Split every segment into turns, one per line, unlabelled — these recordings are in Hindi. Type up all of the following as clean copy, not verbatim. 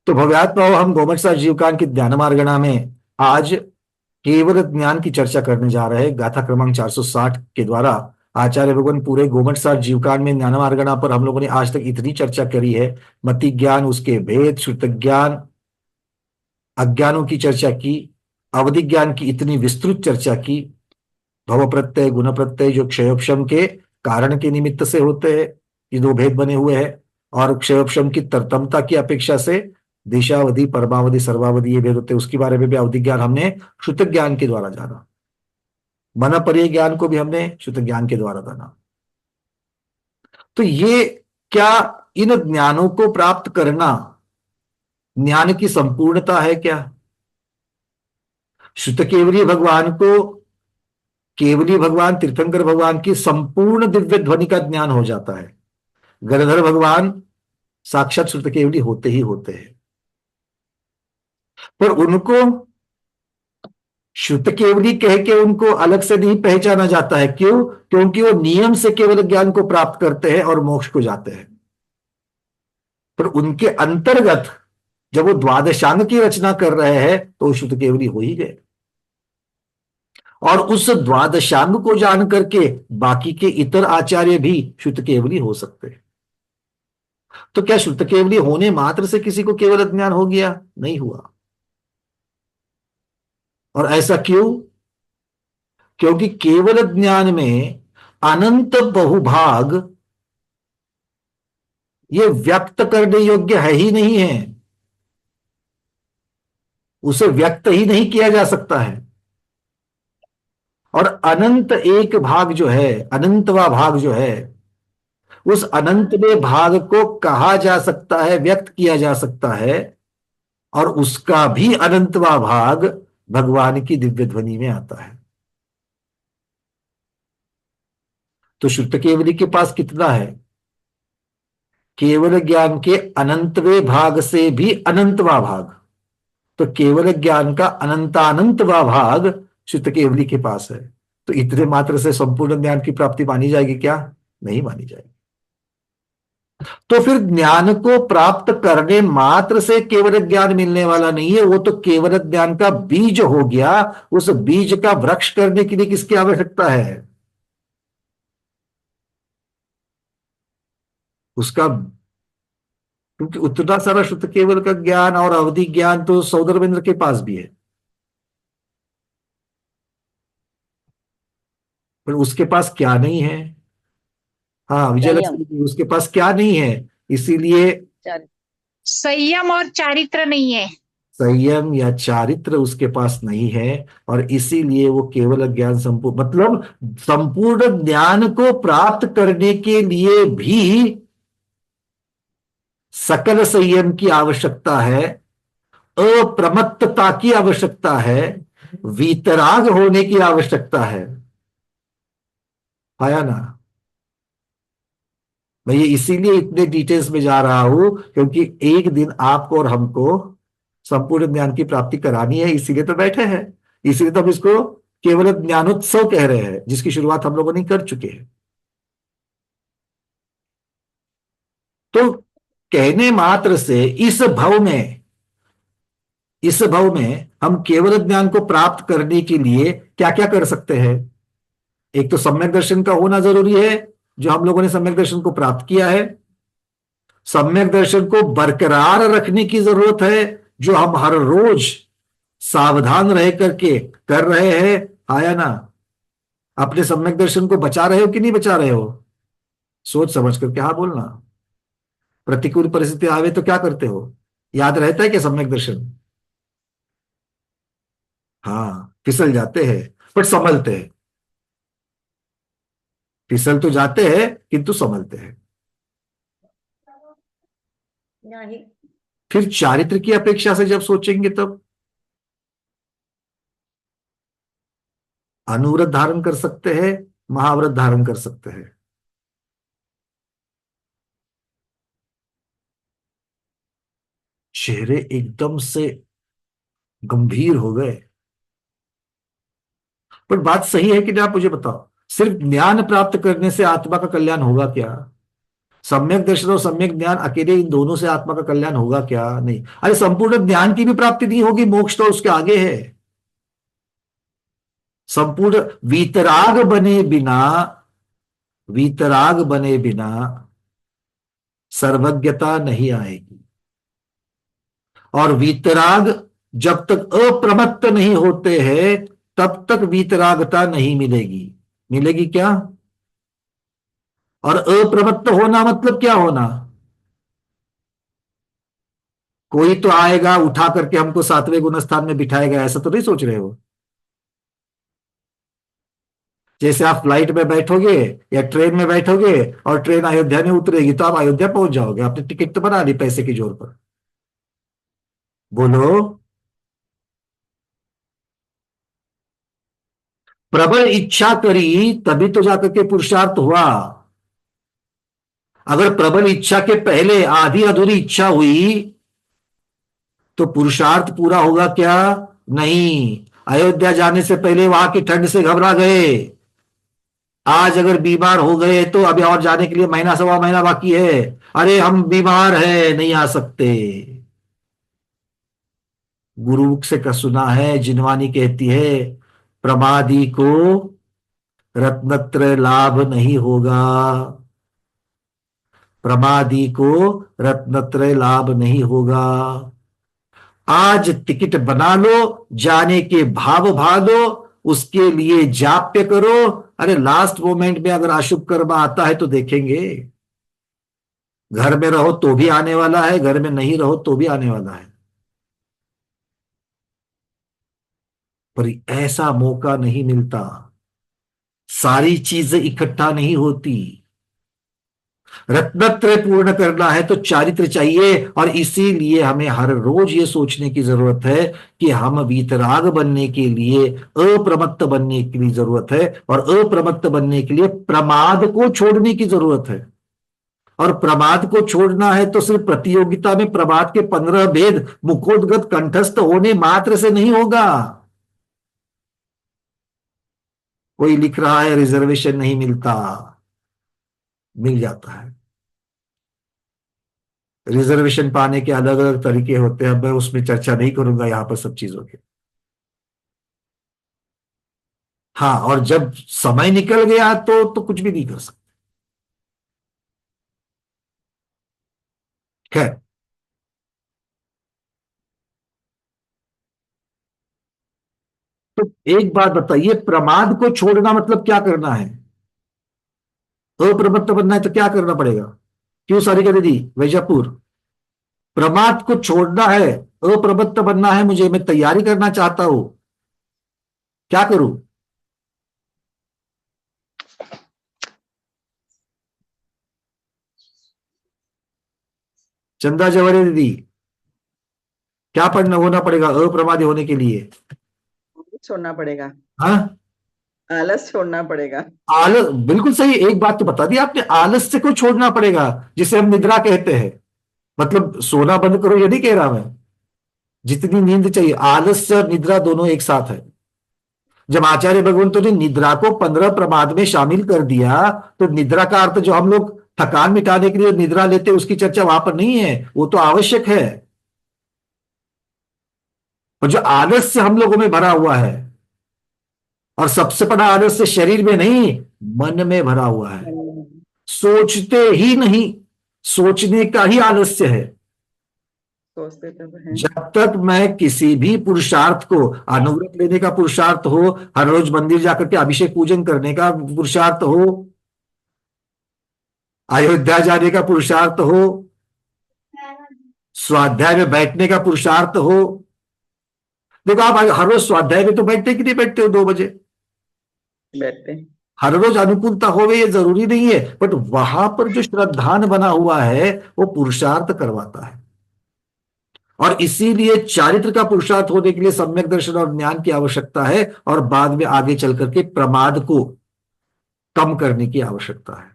तो भव्यात्माओं, हम गोमटसा जीवकान की ज्ञान मार्गणा में आज केवल ज्ञान की चर्चा करने जा रहे हैं। गाथा क्रमांक 460 के द्वारा आचार्य भगवान पूरे गोमटसा जीवकान में ज्ञान मार्गणा पर हम लोगों ने आज तक इतनी चर्चा करी है। मति ज्ञान, उसके भेद, श्रुत ज्ञान, अज्ञानों की चर्चा की, अवधि ज्ञान की इतनी विस्तृत चर्चा की। भव प्रत्यय, गुण प्रत्यय जो क्षयोपशम के कारण के निमित्त से होते हैं, ये दो भेद बने हुए हैं। और क्षयोपशम की तरतमता की अपेक्षा से देशावधि, परमावधि, सर्वावधि ये भेद होते हैं। उसके बारे में भी अवधि ज्ञान हमने श्रुत ज्ञान के द्वारा जाना। मन पर्य ज्ञान को भी हमने श्रुत ज्ञान के द्वारा जाना। तो ये क्या इन ज्ञानों को प्राप्त करना ज्ञान की संपूर्णता है क्या? श्रुत केवली भगवान को, केवली भगवान तीर्थंकर भगवान की संपूर्ण दिव्य ध्वनि का ज्ञान हो जाता है। गणधर भगवान साक्षात श्रुत केवली होते ही होते हैं, पर उनको श्रुत केवली कह के उनको अलग से नहीं पहचाना जाता है। क्यों? क्योंकि वो नियम से केवल ज्ञान को प्राप्त करते हैं और मोक्ष को जाते हैं। पर उनके अंतर्गत जब वो द्वादशांग की रचना कर रहे हैं तो वो श्रुत केवली हो ही गए। और उस द्वादशांग को जान करके बाकी के इतर आचार्य भी श्रुत केवली हो सकते हैं। तो क्या श्रुत केवली होने मात्र से किसी को केवल ज्ञान हो गया? नहीं हुआ। और ऐसा क्यों? क्योंकि केवल ज्ञान में अनंत बहुभाग ये व्यक्त करने योग्य है ही नहीं है। उसे व्यक्त ही नहीं किया जा सकता है। और अनंत एक भाग जो है, अनंतवा भाग जो है, उस अनंतवे भाग को कहा जा सकता है, व्यक्त किया जा सकता है। और उसका भी अनंतवा भाग भगवान की दिव्य ध्वनि में आता है। तो शुद्ध केवली के पास कितना है? केवल ज्ञान के अनंतवे भाग से भी अनंतवा भाग। तो केवल ज्ञान का अनंतानंतवा भाग शुद्ध केवली के पास है। तो इतने मात्र से संपूर्ण ज्ञान की प्राप्ति मानी जाएगी क्या? नहीं मानी जाएगी। तो फिर ज्ञान को प्राप्त करने मात्र से केवल ज्ञान मिलने वाला नहीं है, वो तो केवल ज्ञान का बीज हो गया। उस बीज का वृक्ष करने के लिए किसकी आवश्यकता है? उसका, क्योंकि उतना सारा शुद्ध केवल का ज्ञान और अवधि ज्ञान तो सौदरवेंद्र के पास भी है, पर उसके पास क्या नहीं है? हाँ,
संयम।
विजयलक्ष्मी जी, उसके पास क्या नहीं है? इसीलिए
संयम और चारित्र नहीं है।
संयम या चारित्र उसके पास नहीं है। और इसीलिए वो केवल ज्ञान संपूर्ण, मतलब संपूर्ण ज्ञान को प्राप्त करने के लिए भी सकल संयम की आवश्यकता है, अप्रमत्तता की आवश्यकता है, वीतराग होने की आवश्यकता है। आया ना? मैं ये इसीलिए इतने डिटेल्स में जा रहा हूं क्योंकि एक दिन आपको और हमको संपूर्ण ज्ञान की प्राप्ति करानी है। इसीलिए तो बैठे हैं। इसीलिए तो हम इसको केवल ज्ञानोत्सव कह रहे हैं, जिसकी शुरुआत हम लोगों ने कर चुके हैं। तो कहने मात्र से इस भव में हम केवल ज्ञान को प्राप्त करने के लिए क्या क्या कर सकते हैं? एक तो सम्यक दर्शन का होना जरूरी है, जो हम लोगों ने सम्यक दर्शन को प्राप्त किया है। सम्यक दर्शन को बरकरार रखने की जरूरत है, जो हम हर रोज सावधान रह करके कर रहे हैं। आया ना? अपने सम्यक दर्शन को बचा रहे हो कि नहीं बचा रहे हो? सोच समझ करके हाँ बोलना। प्रतिकूल परिस्थिति आवे तो क्या करते हो? याद रहता है क्या सम्यक दर्शन? हाँ, फिसल जाते हैं पर संभलते हैं। फिसल तो जाते हैं किंतु संभलते हैं।
नहीं।
फिर चारित्र की अपेक्षा से जब सोचेंगे तब अनुव्रत धारण कर सकते हैं, महाव्रत धारण कर सकते हैं। चेहरे एकदम से गंभीर हो गए। पर बात सही है कि नहीं? आप मुझे बताओ, सिर्फ ज्ञान प्राप्त करने से आत्मा का कल्याण होगा क्या? सम्यक दर्शन और सम्यक ज्ञान अकेले, इन दोनों से आत्मा का कल्याण होगा क्या? नहीं। अरे संपूर्ण ज्ञान की भी प्राप्ति नहीं होगी, मोक्ष तो उसके आगे है। संपूर्ण वीतराग बने बिना, वीतराग बने बिना सर्वज्ञता नहीं आएगी। और वीतराग जब तक अप्रमत्त नहीं होते हैं तब तक वीतरागता नहीं मिलेगी। मिलेगी क्या? और अप्रमत्त होना मतलब क्या होना? कोई तो आएगा उठा करके हमको सातवें गुण स्थान में बिठाएगा, ऐसा तो नहीं सोच रहे हो? जैसे आप फ्लाइट में बैठोगे या ट्रेन में बैठोगे और ट्रेन अयोध्या में उतरेगी तो आप अयोध्या पहुंच जाओगे, आपने टिकट तो बना ली पैसे की जोर पर। बोलो। प्रबल इच्छा करी तभी तो जाकर के पुरुषार्थ हुआ। अगर प्रबल इच्छा के पहले आधी अधूरी इच्छा हुई तो पुरुषार्थ पूरा होगा क्या? नहीं। अयोध्या जाने से पहले वहां की ठंड से घबरा गए, आज अगर बीमार हो गए तो अभी और जाने के लिए महीना सवा महीना बाकी है, अरे हम बीमार हैं नहीं आ सकते। गुरु से का सुना है, जिनवानी कहती है प्रमादी को रत्नत्रय लाभ नहीं होगा। प्रमादी को रत्नत्रय लाभ नहीं होगा। आज टिकट बना लो, जाने के भाव भादो, उसके लिए जाप्य करो। अरे लास्ट मोमेंट में अगर अशुभ कर्म आता है तो देखेंगे। घर में रहो तो भी आने वाला है, घर में नहीं रहो तो भी आने वाला है। पर ऐसा मौका नहीं मिलता, सारी चीजें इकट्ठा नहीं होती। रत्नत्रय पूर्ण करना है तो चारित्र चाहिए, और इसीलिए हमें हर रोज ये सोचने की जरूरत है कि हम वीतराग बनने के लिए अप्रमत्त बनने की जरूरत है, और अप्रमत्त बनने के लिए प्रमाद को छोड़ने की जरूरत है। और प्रमाद को छोड़ना है तो सिर्फ प्रतियोगिता में प्रमाद के 15 भेद मुखोद्गत कंठस्थ होने मात्र से नहीं होगा। कोई लिख रहा है रिजर्वेशन नहीं मिलता, मिल जाता है। रिजर्वेशन पाने के अलग अलग तरीके होते हैं, मैं उसमें चर्चा नहीं करूंगा यहां पर सब चीजों की। हाँ, और जब समय निकल गया तो कुछ भी नहीं कर सकते। खैर, तो एक बात बताइए, प्रमाद को छोड़ना मतलब क्या करना है? अप्रमत्त बनना है तो क्या करना पड़ेगा? क्यों सारिका दीदी, वैजापुर? प्रमाद को छोड़ना है, अप्रमत्त बनना है मुझे, मैं तैयारी करना चाहता हूं, क्या करूं? चंदा जवाहरी दीदी, क्या पढ़ना होना पड़ेगा अप्रमादी होने के लिए?
छोड़ना पड़ेगा,
हाँ,
आलस छोड़ना पड़ेगा।
आलस, बिल्कुल सही। एक बात तो बता दी आपने, आलस्य को छोड़ना पड़ेगा, जिसे हम निद्रा कहते हैं। मतलब सोना बंद करो ये नहीं कह रहा मैं, जितनी नींद चाहिए। आलस्य और निद्रा दोनों एक साथ है। जब आचार्य भगवंतों ने निद्रा को 15 प्रमाद में शामिल कर दिया तो निद्रा का अर्थ जो हम लोग थकान मिटाने के लिए निद्रा लेते हैं उसकी चर्चा वहां पर नहीं है, वो तो आवश्यक है। और जो आलस्य हम लोगों में भरा हुआ है, और सबसे बड़ा आलस्य शरीर में नहीं मन में भरा हुआ है, सोचते ही नहीं, सोचने का ही आलस्य है।
सोचते तब है।
जब तक मैं किसी भी पुरुषार्थ को, अनुव्रत लेने का पुरुषार्थ हो, हर रोज मंदिर जाकर के अभिषेक पूजन करने का पुरुषार्थ हो, अयोध्या जाने का पुरुषार्थ हो, स्वाध्याय में बैठने का पुरुषार्थ हो। देखो आप हर रोज स्वाध्याय में तो बैठते कि नहीं बैठते हो 2 बजे?
बैठते।
हर रोज अनुकूलता होवे ये जरूरी नहीं है, बट वहां पर जो श्रद्धान बना हुआ है वो पुरुषार्थ करवाता है। और इसीलिए चारित्र का पुरुषार्थ होने के लिए सम्यक दर्शन और ज्ञान की आवश्यकता है, और बाद में आगे चल करके प्रमाद को कम करने की आवश्यकता है।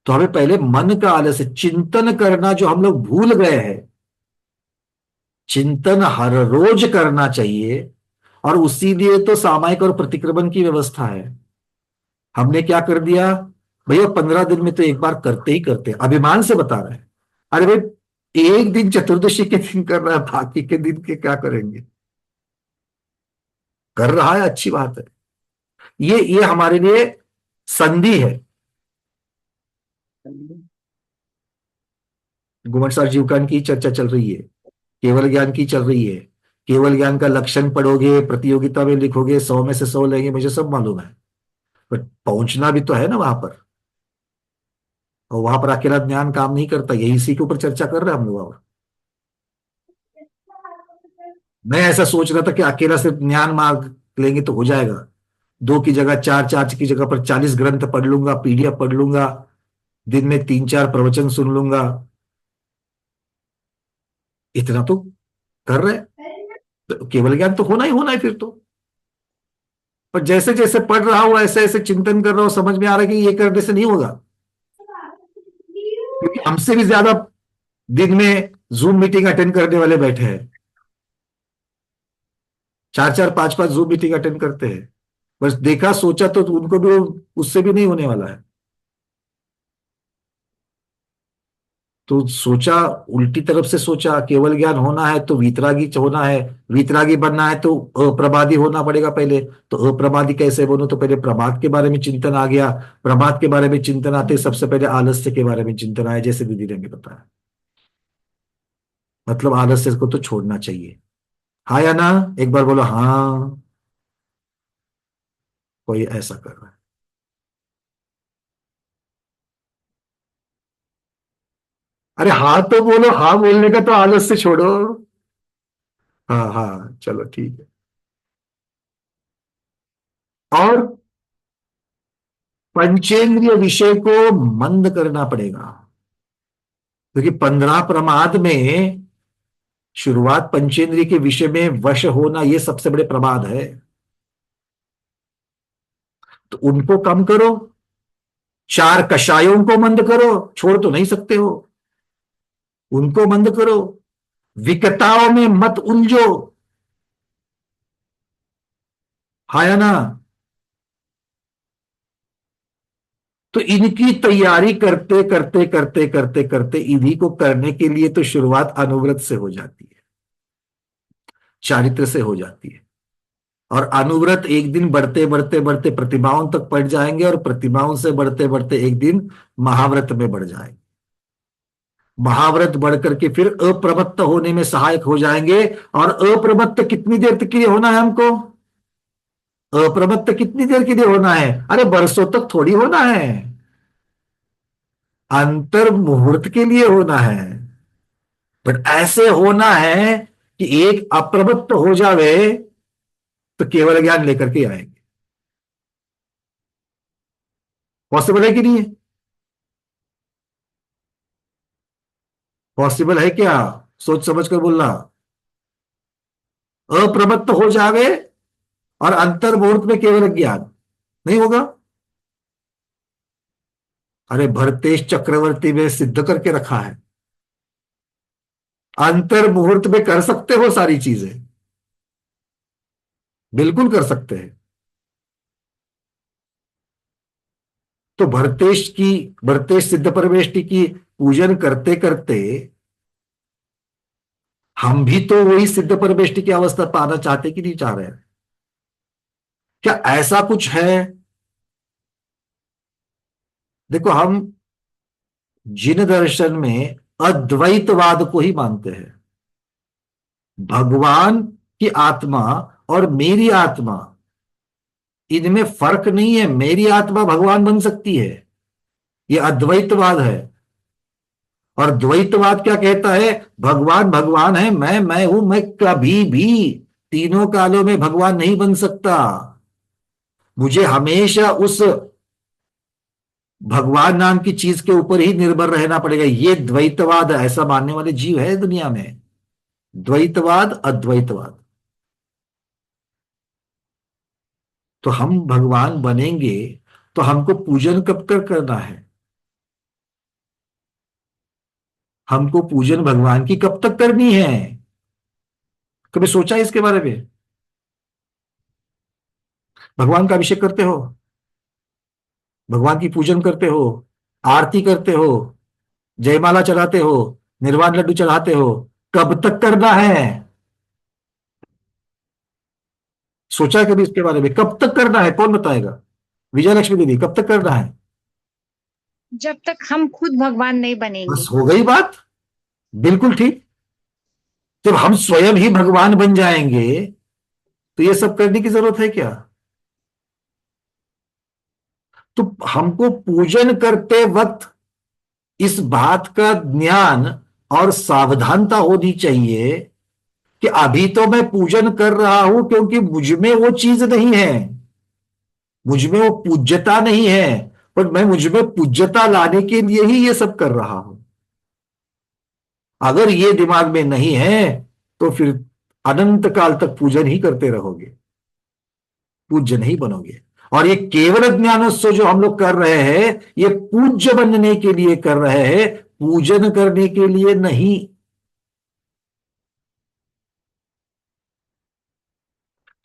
तो हमें पहले मन का आलस्य, चिंतन करना जो हम लोग भूल गए हैं, चिंतन हर रोज करना चाहिए। और उसी लिए तो सामायिक और प्रतिक्रमण की व्यवस्था है। हमने क्या कर दिया, भैया 15 दिन में तो एक बार करते ही करते हैं, अभिमान से बता रहे हैं। अरे भाई, एक दिन चतुर्दशी के दिन कर रहा है, बाकी के दिन के क्या करेंगे? कर रहा है, अच्छी बात है। ये हमारे लिए संधि है। घुमटसार जीवकान की चर्चा चल रही है, केवल ज्ञान की चल रही है। केवल ज्ञान का लक्षण पढ़ोगे, प्रतियोगिता में लिखोगे, 100 में से 100 लेंगे, मुझे सब मालूम है। बट पहुंचना भी तो है ना वहां पर, और वहां पर अकेला ज्ञान काम नहीं करता। यही इसी के ऊपर चर्चा कर रहे हैं हम लोग। और मैं ऐसा सोच रहा था कि अकेला सिर्फ ज्ञान मार्ग लेंगे तो हो जाएगा। 2 की जगह 4, 4 की जगह पर 40 ग्रंथ पढ़ लूंगा, पीडीएफ पढ़ लूंगा, दिन में 3-4 प्रवचन सुन लूंगा। इतना तो कर रहे हैं, तो केवल ज्ञान तो होना है फिर तो। पर जैसे जैसे पढ़ रहा हूं, ऐसे ऐसे चिंतन कर रहा हूं, समझ में आ रहा है कि ये करने से नहीं होगा। क्योंकि हमसे भी ज्यादा दिन में जूम मीटिंग अटेंड करने वाले बैठे हैं, 4-4 5-5 जूम मीटिंग अटेंड करते हैं। बस देखा सोचा तो उनको भी उससे भी नहीं होने वाला है। तो सोचा, उल्टी तरफ से सोचा, केवल ज्ञान होना है तो वीतरागी होना है। वीतरागी बनना है तो अप्रमादी होना पड़ेगा पहले। तो अप्रमादी कैसे बनो? तो पहले प्रमाद के बारे में चिंतन आ गया। प्रमाद के बारे में चिंतन आते सबसे पहले आलस्य के बारे में चिंतन आया, जैसे दीदी ने हमें बताया। मतलब आलस्य को तो छोड़ना चाहिए। हाँ या ना? एक बार बोलो हाँ। कोई ऐसा कर रहा है? अरे हाँ तो बोलो, हाँ बोलने का तो आलस्य छोड़ो। हाँ हाँ, चलो ठीक है। और पंचेंद्रिय विषय को मंद करना पड़ेगा, क्योंकि 15 प्रमाद में शुरुआत पंचेंद्रिय के विषय में वश होना, ये सबसे बड़े प्रमाद है। तो उनको कम करो, 4 कषायों को मंद करो, छोड़ तो नहीं सकते हो, उनको मंद करो। विकताओं में मत उलझो। हाँ या ना? तो इनकी तैयारी करते करते करते करते करते इन्हीं को करने के लिए तो शुरुआत अनुव्रत से हो जाती है, चारित्र से हो जाती है। और अनुव्रत एक दिन बढ़ते बढ़ते बढ़ते प्रतिमाओं तक पड़ जाएंगे, और प्रतिमाओं से बढ़ते बढ़ते एक दिन महाव्रत में बढ़ जाएंगे। महाव्रत बढ़ करके फिर अप्रमत्त होने में सहायक हो जाएंगे। और अप्रमत्त कितनी देर तक के लिए होना है हमको? अप्रमत्त कितनी देर के लिए होना है? अरे बरसों तक थोड़ी होना है, अंतर मुहूर्त के लिए होना है। बट ऐसे होना है कि एक अप्रमत्त हो जावे तो केवल ज्ञान लेकर के आएंगे। पॉसिबल है कि नहीं है? पॉसिबल है क्या? सोच समझ कर बोलना। अप्रमत्त हो जावे और अंतर मुहूर्त में केवल ज्ञान नहीं होगा। अरे भरतेश चक्रवर्ती में सिद्ध करके रखा है, अंतर मुहूर्त में कर सकते हो सारी चीजें, बिल्कुल कर सकते हैं। तो भरतेश सिद्ध परमेष्टि की पूजन करते करते हम भी तो वही सिद्ध परमेष्टि की अवस्था पाना चाहते कि नहीं चाह रहे हैं? क्या ऐसा कुछ है? देखो, हम जिन दर्शन में अद्वैतवाद को ही मानते हैं, भगवान की आत्मा और मेरी आत्मा, इनमें फर्क नहीं है। मेरी आत्मा भगवान बन सकती है, यह अद्वैतवाद है। और द्वैतवाद क्या कहता है? भगवान भगवान है, मैं हूं, मैं कभी भी तीनों कालों में भगवान नहीं बन सकता। मुझे हमेशा उस भगवान नाम की चीज के ऊपर ही निर्भर रहना पड़ेगा। ये द्वैतवाद है, ऐसा मानने वाले जीव है दुनिया में। द्वैतवाद, अद्वैतवाद। तो हम भगवान बनेंगे तो हमको पूजन कब तक करना है? हमको पूजन भगवान की कब तक करनी है? कभी सोचा है इसके बारे में? भगवान का अभिषेक करते हो? भगवान की पूजन करते हो, आरती करते हो, जयमाला चढ़ाते हो, निर्वाण लड्डू चढ़ाते हो, कब तक करना है? सोचा है कभी इसके बारे में, कब तक करना है? कौन बताएगा? विजय लक्ष्मी दीदी, कब तक करना है?
जब तक हम खुद भगवान नहीं
बस
बनेंगे।
हो गई बात। बिल्कुल ठीक। जब हम स्वयं ही भगवान बन जाएंगे तो ये सब करने की जरूरत है क्या? तो हमको पूजन करते वक्त इस बात का ज्ञान और सावधानता होनी चाहिए कि अभी तो मैं पूजन कर रहा हूं क्योंकि मुझ में वो चीज नहीं है, मुझ में वो पूज्यता नहीं है, पर मैं मुझ में पूज्यता लाने के लिए ही ये सब कर रहा हूं। अगर ये दिमाग में नहीं है तो फिर अनंत काल तक पूजन ही करते रहोगे, पूज्य नहीं बनोगे। और ये केवल ज्ञानोत्सव जो हम लोग कर रहे हैं, ये पूज्य बनने के लिए कर रहे हैं, पूजन करने के लिए नहीं।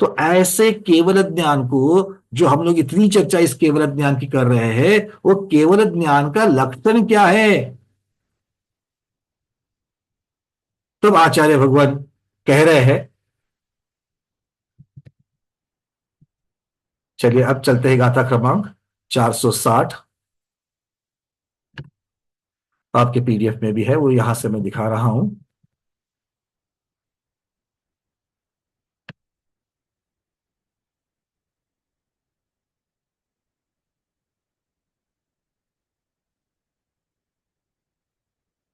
तो ऐसे केवल ज्ञान को, जो हम लोग इतनी चर्चा इस केवल ज्ञान की कर रहे हैं, वो केवल ज्ञान का लक्षण क्या है? तब आचार्य भगवान कह रहे हैं, चलिए अब चलते हैं गाथा क्रमांक 460। आपके पीडीएफ में भी है, वो यहां से मैं दिखा रहा हूं।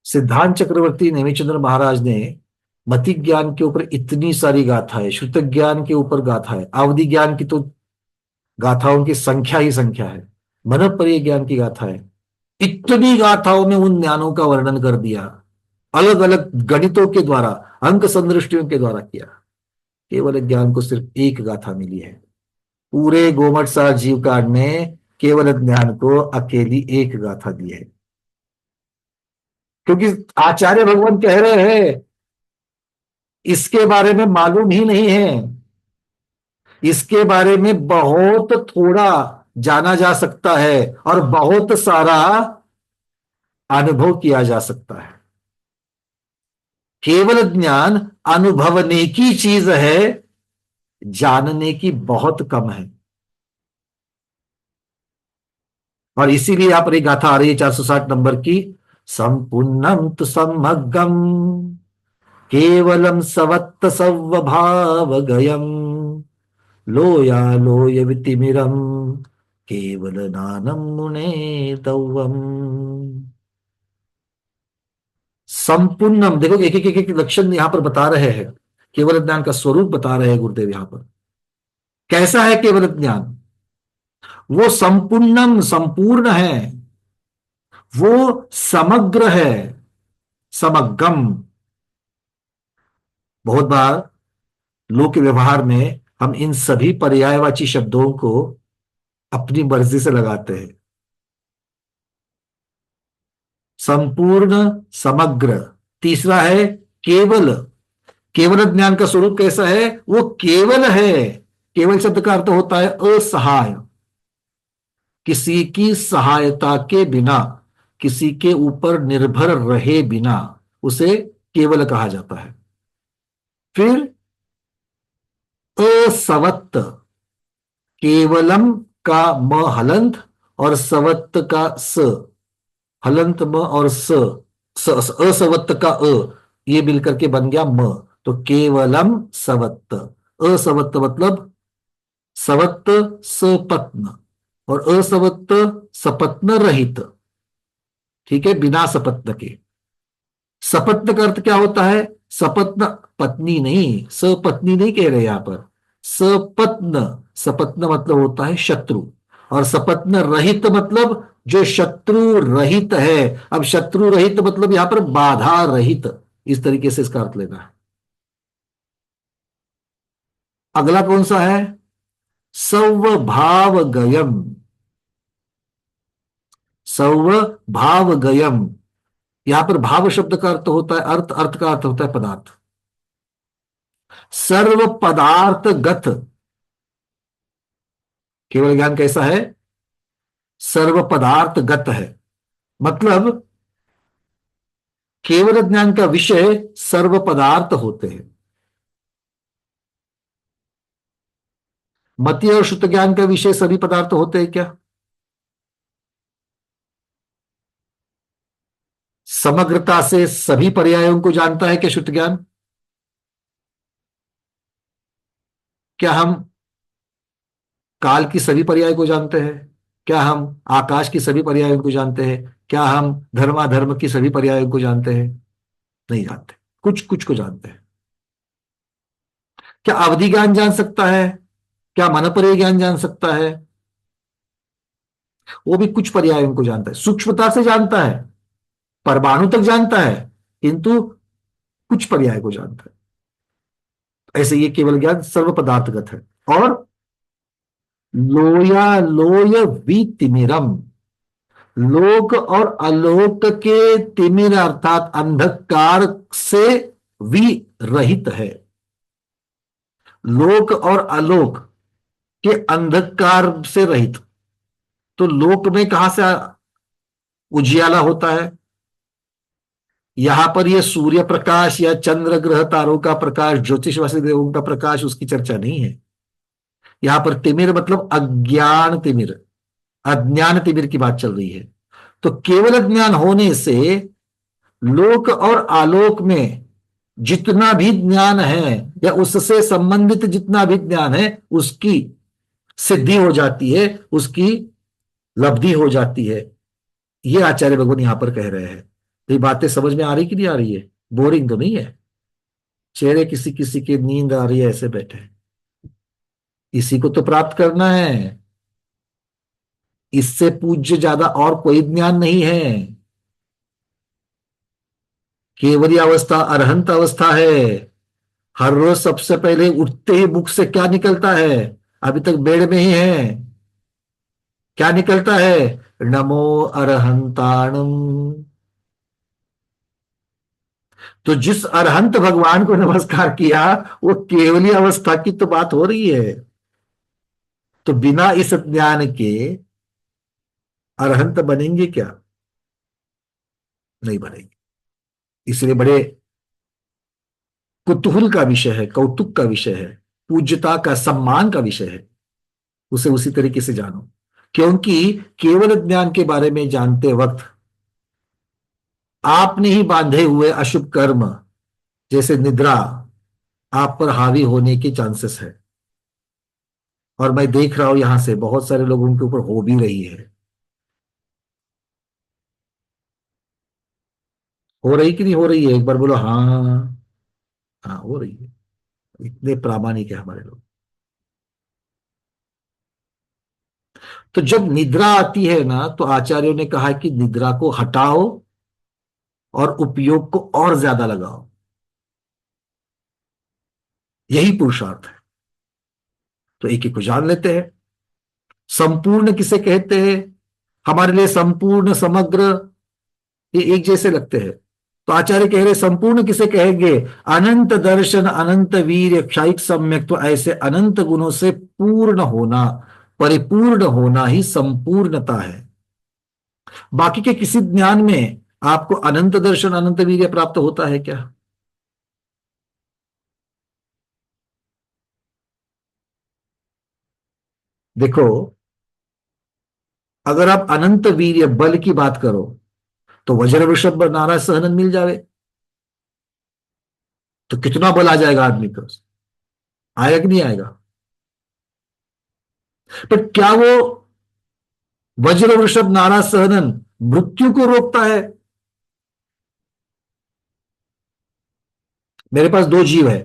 सिद्धांत चक्रवर्ती नेमिचंद्र महाराज ने मति ज्ञान के ऊपर इतनी सारी गाथाएं, श्रुत ज्ञान के ऊपर गाथाएं, अवधि ज्ञान की तो गाथाओं की संख्या ही संख्या है, मनःपर्य ज्ञान की गाथाएं, इतनी गाथाओं में उन ज्ञानों का वर्णन कर दिया, अलग अलग गणितों के द्वारा, अंक संदृष्टियों के द्वारा किया। केवल ज्ञान को सिर्फ एक गाथा मिली है पूरे गोमट सार जीव कांड में, केवल ज्ञान को अकेली एक गाथा दी है। क्योंकि आचार्य भगवान कह रहे हैं इसके बारे में मालूम ही नहीं है, इसके बारे में बहुत थोड़ा जाना जा सकता है और बहुत सारा अनुभव किया जा सकता है। केवल ज्ञान अनुभवने की चीज है, जानने की बहुत कम है। और इसीलिए यहां पर एक गाथा आ रही है 460 नंबर की, संपूर्णम तु समग्रम केवलम सवत्त सवभाव गयम लोया वितिमिरम केवल नानम मुने तवम। संपूर्णम, देखो एक लक्षण यहां पर बता रहे हैं, केवल ज्ञान का स्वरूप बता रहे हैं गुरुदेव यहां पर। कैसा है केवल ज्ञान? वो संपूर्णम, संपूर्ण है, वो समग्र है, समग्रम। बहुत बार लोक व्यवहार में हम इन सभी पर्यायवाची शब्दों को अपनी मर्जी से लगाते हैं। संपूर्ण, समग्र। तीसरा है केवल। केवल ज्ञान का स्वरूप कैसा है? वो केवल है। केवल शब्द का अर्थ होता है असहाय, किसी की सहायता के बिना, किसी के ऊपर निर्भर रहे बिना उसे केवल कहा जाता है। फिर असवत्त, केवलम का म हलंत और सवत्त का स, हलंत म और असवत्त का ये मिलकर के बन गया म। तो केवलम सवत्त, असवत्त मतलब सवत्त सपत्न, और असवत्त सपत्न रहित। ठीक है, बिना सपत्न के। सपत्न का अर्थ क्या होता है? सपत्न पत्नी नहीं, सपत्नी नहीं कह रहे यहां पर, सपत्न। सपत्न मतलब होता है शत्रु, और सपत्न रहित मतलब जो शत्रु रहित है। अब शत्रु रहित मतलब यहां पर बाधा रहित, इस तरीके से इसका अर्थ लेना है। अगला कौन सा है? सौभाव गयम। सौभाव गयम, यहां पर भाव शब्द का अर्थ होता है अर्थ, अर्थ का अर्थ होता है पदार्थ। सर्व पदार्थ गत केवल ज्ञान कैसा है? सर्व पदार्थगत है, मतलब केवल ज्ञान का विषय सर्व पदार्थ होते हैं। मति और शुद्ध ज्ञान का विषय सभी पदार्थ होते हैं क्या? समग्रता से सभी पर्यायों को जानता है क्या शुद्ध ज्ञान? क्या हम काल की सभी पर्याय को जानते हैं? क्या हम आकाश की सभी पर्यायों को जानते हैं? क्या हम धर्माधर्म की सभी पर्यायों को जानते हैं? नहीं जानते, कुछ कुछ को जानते हैं। क्या अवधि ज्ञान जान सकता है? क्या मनपर्य ज्ञान जान सकता है? वो भी कुछ पर्यायों को जानता है, सूक्ष्मता से जानता है, परमाणु तक जानता है, किंतु कुछ पर्याय को जानता है। ऐसे ये केवल ज्ञान सर्व पदार्थगत है। और लोया लोय वि तिमिरम, लोक और अलोक के तिमिर अर्थात अंधकार से विरहित है। लोक और अलोक के अंधकार से रहित। तो लोक में कहां से उजियाला होता है? यहां पर यह सूर्य प्रकाश या चंद्र ग्रह तारों का प्रकाश, ज्योतिषवासी देवों का प्रकाश, उसकी चर्चा नहीं है। यहां पर तिमिर मतलब अज्ञान तिमिर, अज्ञान तिमिर की बात चल रही है। तो केवल ज्ञान होने से लोक और आलोक में जितना भी ज्ञान है या उससे संबंधित जितना भी ज्ञान है उसकी सिद्धि हो जाती है, उसकी लब्धि हो जाती है। ये आचार्य भगवान यहां पर कह रहे हैं। तो ये बातें समझ में आ रही कि नहीं आ रही है? बोरिंग तो नहीं है? चेहरे किसी किसी के नींद आ रही है, ऐसे बैठे हैं। इसी को तो प्राप्त करना है। इससे पूज्य ज्यादा और कोई ज्ञान नहीं है। केवली अवस्था अरहंत अवस्था है। हर रोज सबसे पहले उठते ही मुख से क्या निकलता है? अभी तक बेड में ही है, क्या निकलता है? नमो अरहंताणम। तो जिस अरहंत भगवान को नमस्कार किया वो केवली अवस्था की तो बात हो रही है। तो बिना इस ज्ञान के अरहंत बनेंगे क्या? नहीं बनेंगे। इसलिए बड़े कुतूहल का विषय है, कौतुक का विषय है, पूज्यता का, सम्मान का विषय है। उसे उसी तरीके से जानो, क्योंकि केवल ज्ञान के बारे में जानते वक्त आपने ही बांधे हुए अशुभ कर्म जैसे निद्रा आप पर हावी होने के चांसेस है। और मैं देख रहा हूं यहां से बहुत सारे लोगों के ऊपर हो भी रही है। हो रही कि नहीं हो रही है? एक बार बोलो हाँ। हाँ हो रही है। इतने प्रामाणिक है हमारे लोग। तो जब निद्रा आती है ना, तो आचार्यों ने कहा है कि निद्रा को हटाओ और उपयोग को और ज्यादा लगाओ। यही पुरुषार्थ है। तो एक एक को जान लेते हैं। संपूर्ण किसे कहते हैं? हमारे लिए संपूर्ण, समग्र, ये एक जैसे लगते हैं। तो आचार्य कह रहे संपूर्ण किसे कहेंगे? अनंत दर्शन, अनंत वीर, क्षाइक सम्यक। तो ऐसे अनंत गुणों से पूर्ण होना, परिपूर्ण होना ही संपूर्णता है। बाकी के किसी ज्ञान में आपको अनंत दर्शन, अनंत वीर्य प्राप्त होता है क्या? देखो, अगर आप अनंत वीर्य बल की बात करो तो वज्र वृषभ नाराज सहनन मिल जावे तो कितना बल आ जाएगा आदमी को? आएगा कि नहीं आएगा? पर क्या वो वज्र वृषभ नाराज सहनन मृत्यु को रोकता है? मेरे पास दो जीव है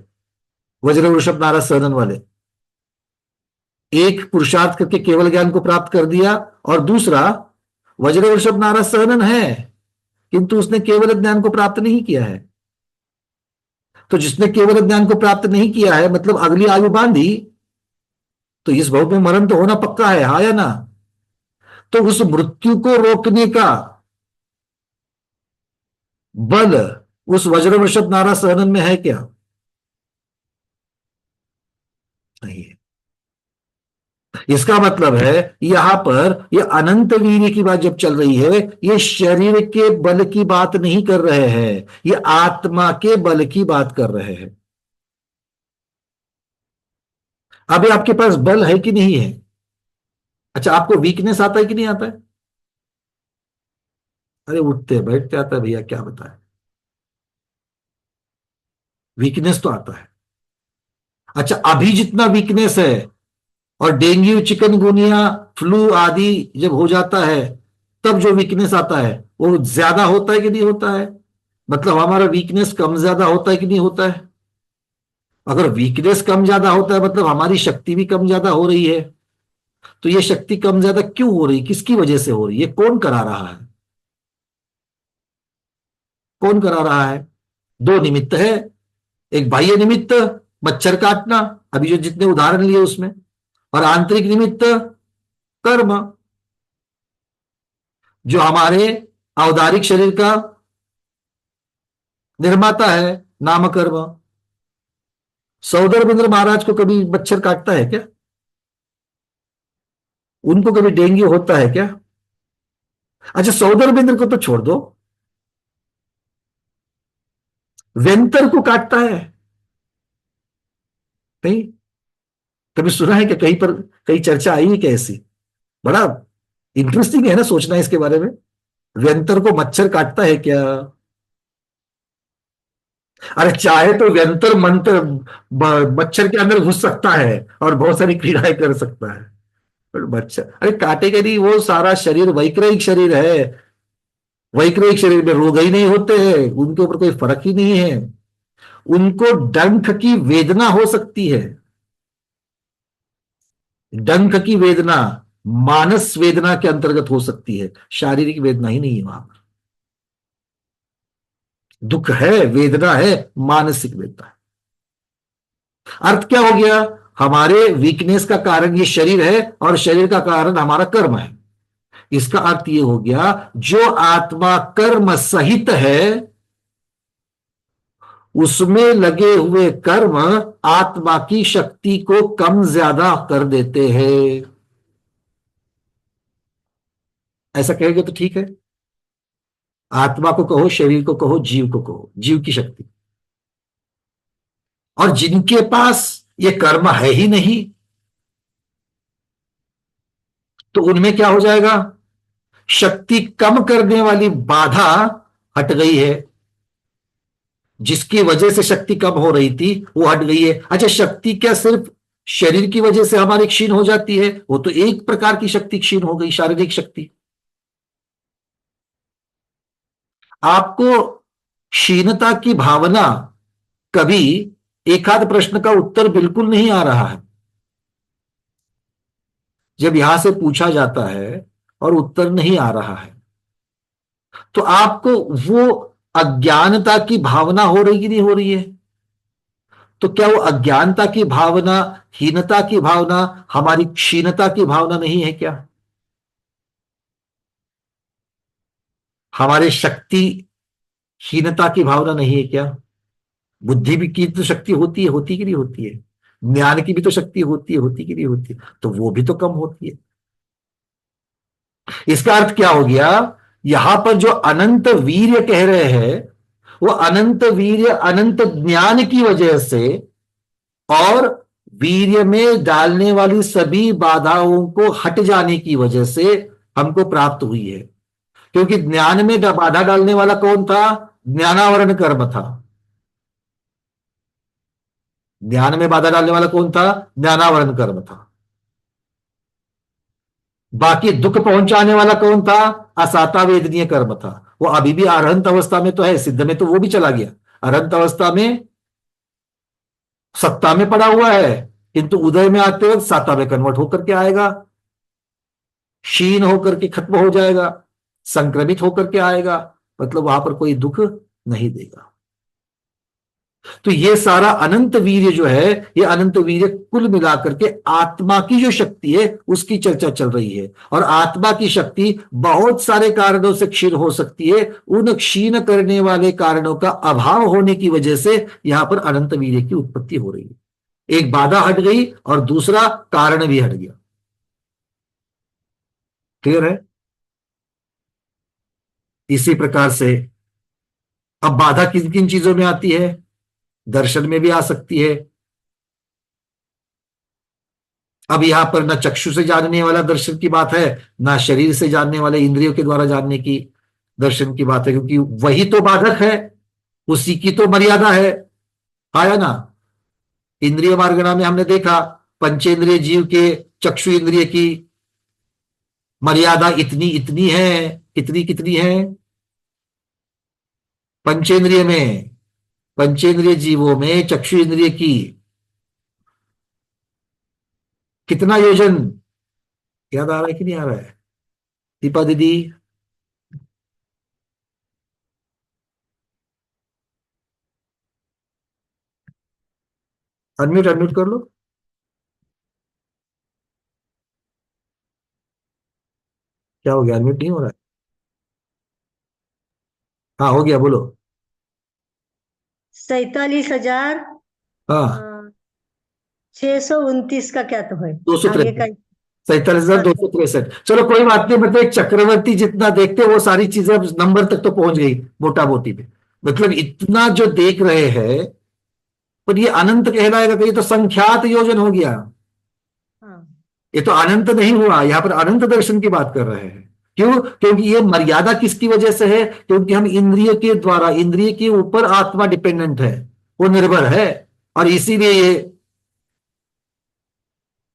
वज्र वृषभ नाराज सहनन वाले। एक पुरुषार्थ करके केवल ज्ञान को प्राप्त कर दिया और दूसरा वज्र वृषभ नाराज सहनन है किंतु उसने केवल ज्ञान को प्राप्त नहीं किया है। तो जिसने केवल ज्ञान को प्राप्त नहीं किया है मतलब अगली आयु बांधी, तो इस भव में मरण तो होना पक्का है, हा या ना? तो उस मृत्यु को रोकने का बल उस वज्र वृषभ नाराज सहनन में है क्या? नहीं है। इसका मतलब है यहां पर ये अनंत वीर्य की बात जब चल रही है, ये शरीर के बल की बात नहीं कर रहे हैं, ये आत्मा के बल की बात कर रहे हैं। अभी आपके पास बल है कि नहीं है? अच्छा, आपको वीकनेस आता है कि नहीं आता है? अरे उठते बैठते आता है भैया, क्या बताएं। वीकनेस तो आता है। अच्छा, अभी जितना वीकनेस है, और डेंगू चिकनगुनिया फ्लू आदि जब हो जाता है, तब जो वीकनेस आता है वो ज्यादा होता है कि नहीं होता है? मतलब हमारा वीकनेस कम ज्यादा होता है कि नहीं होता है? अगर वीकनेस कम ज्यादा होता है मतलब हमारी शक्ति भी कम ज्यादा हो रही है। तो ये शक्ति कम ज्यादा क्यों हो रही है, किसकी वजह से हो रही है, कौन करा रहा है? कौन करा रहा है? दो निमित्त है। एक बाह्य निमित्त, मच्छर काटना, अभी जो जितने उदाहरण लिए उसमें, और आंतरिक निमित्त, कर्म, जो हमारे औदारिक शरीर का निर्माता है, नामकर्म। सौदरबिंद्र महाराज को कभी मच्छर काटता है क्या? उनको कभी डेंगू होता है क्या? अच्छा, सौदरबिंद्र को तो छोड़ दो, वेंतर को काटता है? नहीं? कभी सुना है कि कहीं पर कहीं चर्चा आई है क्या ऐसी? बड़ा इंटरेस्टिंग है ना सोचना इसके बारे में। व्यंतर को मच्छर काटता है क्या? अरे चाहे तो व्यंतर मंत्र मच्छर के अंदर घुस सकता है और बहुत सारी क्रीड़ाएं कर सकता है, पर मच्छर अरे काटेगा नहीं। वो सारा शरीर वैक्रयिक शरीर है। वैक्रयिक शरीर में रोग ही नहीं होते हैं, उनके ऊपर कोई फर्क ही नहीं है। उनको डंक की वेदना हो सकती है। डंक की वेदना मानस वेदना के अंतर्गत हो सकती है, शारीरिक वेदना ही नहीं है वहां पर। दुख है, वेदना है, मानसिक वेदना है। अर्थ क्या हो गया? हमारे वीकनेस का कारण ये शरीर है और शरीर का कारण हमारा कर्म है। इसका अर्थ ये हो गया, जो आत्मा कर्म सहित है उसमें लगे हुए कर्म आत्मा की शक्ति को कम ज्यादा कर देते हैं। ऐसा कहेंगे तो ठीक है। आत्मा को कहो, शरीर को कहो, जीव को कहो, जीव की शक्ति। और जिनके पास ये कर्म है ही नहीं, तो उनमें क्या हो जाएगा? शक्ति कम करने वाली बाधा हट गई है। जिसकी वजह से शक्ति कम हो रही थी वो हट गई है। अच्छा, शक्ति क्या सिर्फ शरीर की वजह से हमारी क्षीण हो जाती है? वो तो एक प्रकार की शक्ति क्षीण हो गई, शारीरिक शक्ति। आपको क्षीणता की भावना कभी, एक आध प्रश्न का उत्तर बिल्कुल नहीं आ रहा है, जब यहां से पूछा जाता है और उत्तर नहीं आ रहा है, तो आपको वो अज्ञानता की भावना हो रही कि नहीं हो रही है? तो क्या वो अज्ञानता की भावना, हीनता की भावना हमारी क्षीणता की भावना नहीं है क्या? हमारे शक्ति हीनता की भावना नहीं है क्या? बुद्धि भी की तो शक्ति होती है, होती कि नहीं होती है? ज्ञान की भी तो शक्ति होती है, होती कि नहीं होती है? तो वो भी तो कम होती है। इसका अर्थ क्या हो गया? यहां पर जो अनंत वीर्य कह रहे हैं, वो अनंत वीर्य अनंत ज्ञान की वजह से और वीर्य में डालने वाली सभी बाधाओं को हट जाने की वजह से हमको प्राप्त हुई है। क्योंकि ज्ञान में बाधा डालने वाला कौन था? ज्ञानावरण कर्म था। ज्ञान में बाधा डालने वाला कौन था? ज्ञानावरण कर्म था। बाकी दुख पहुंचाने वाला कौन था? असाता वेदनीय कर्म था। वो अभी भी अरहंत अवस्था में तो है, सिद्ध में तो वो भी चला गया। अरहंत अवस्था में सत्ता में पड़ा हुआ है, किंतु उदय में आते वक्त साता में कन्वर्ट होकर के आएगा, क्षीण होकर के खत्म हो जाएगा, संक्रमित होकर के आएगा। मतलब वहां पर कोई दुख नहीं देगा। तो ये सारा अनंत वीर्य जो है, ये अनंत वीर्य कुल मिलाकर के आत्मा की जो शक्ति है उसकी चर्चा चल रही है। और आत्मा की शक्ति बहुत सारे कारणों से क्षीण हो सकती है। उन क्षीण करने वाले कारणों का अभाव होने की वजह से यहां पर अनंत वीर्य की उत्पत्ति हो रही है। एक बाधा हट गई और दूसरा कारण भी हट गया। क्लियर है? इसी प्रकार से अब बाधा किन किन चीजों में आती है? दर्शन में भी आ सकती है। अब यहां पर न चक्षु से जानने वाला दर्शन की बात है, ना शरीर से जानने वाले इंद्रियों के द्वारा जानने की दर्शन की बात है, क्योंकि वही तो बाधक है, उसी की तो मर्यादा है। आया ना? इंद्रिय मार्गणा में हमने देखा पंचेंद्रिय जीव के चक्षु इंद्रिय की मर्यादा इतनी इतनी है। कितनी कितनी है? पंचेंद्रिय में, पंचेंद्रिय जीवों में चक्षु इंद्रिय की कितना योजन? याद आ रहा है कि नहीं आ रहा है? दीपा दीदी, अनम्यूट अनम्यूट कर लो। क्या हो गया? अनम्यूट नहीं हो रहा है? हाँ हो गया, बोलो।
47,629
हाँ,
का क्या तो है
दो सौ
आगे का?
तिरसठ 47,263। चलो कोई बात नहीं, मतलब एक चक्रवर्ती जितना देखते वो सारी चीजें अब नंबर तक तो पहुंच गई मोटा मोटी में। मतलब इतना जो देख रहे हैं, पर ये अनंत कहलाएगा कि ये तो संख्यात योजन हो गया।
हाँ।
ये तो अनंत नहीं हुआ, यहां पर अनंत दर्शन की बात कर रहे हैं। क्यों? क्योंकि ये मर्यादा किसकी वजह से है? क्योंकि हम इंद्रिय के द्वारा, इंद्रिय के ऊपर आत्मा डिपेंडेंट है, वो निर्भर है, और इसीलिए ये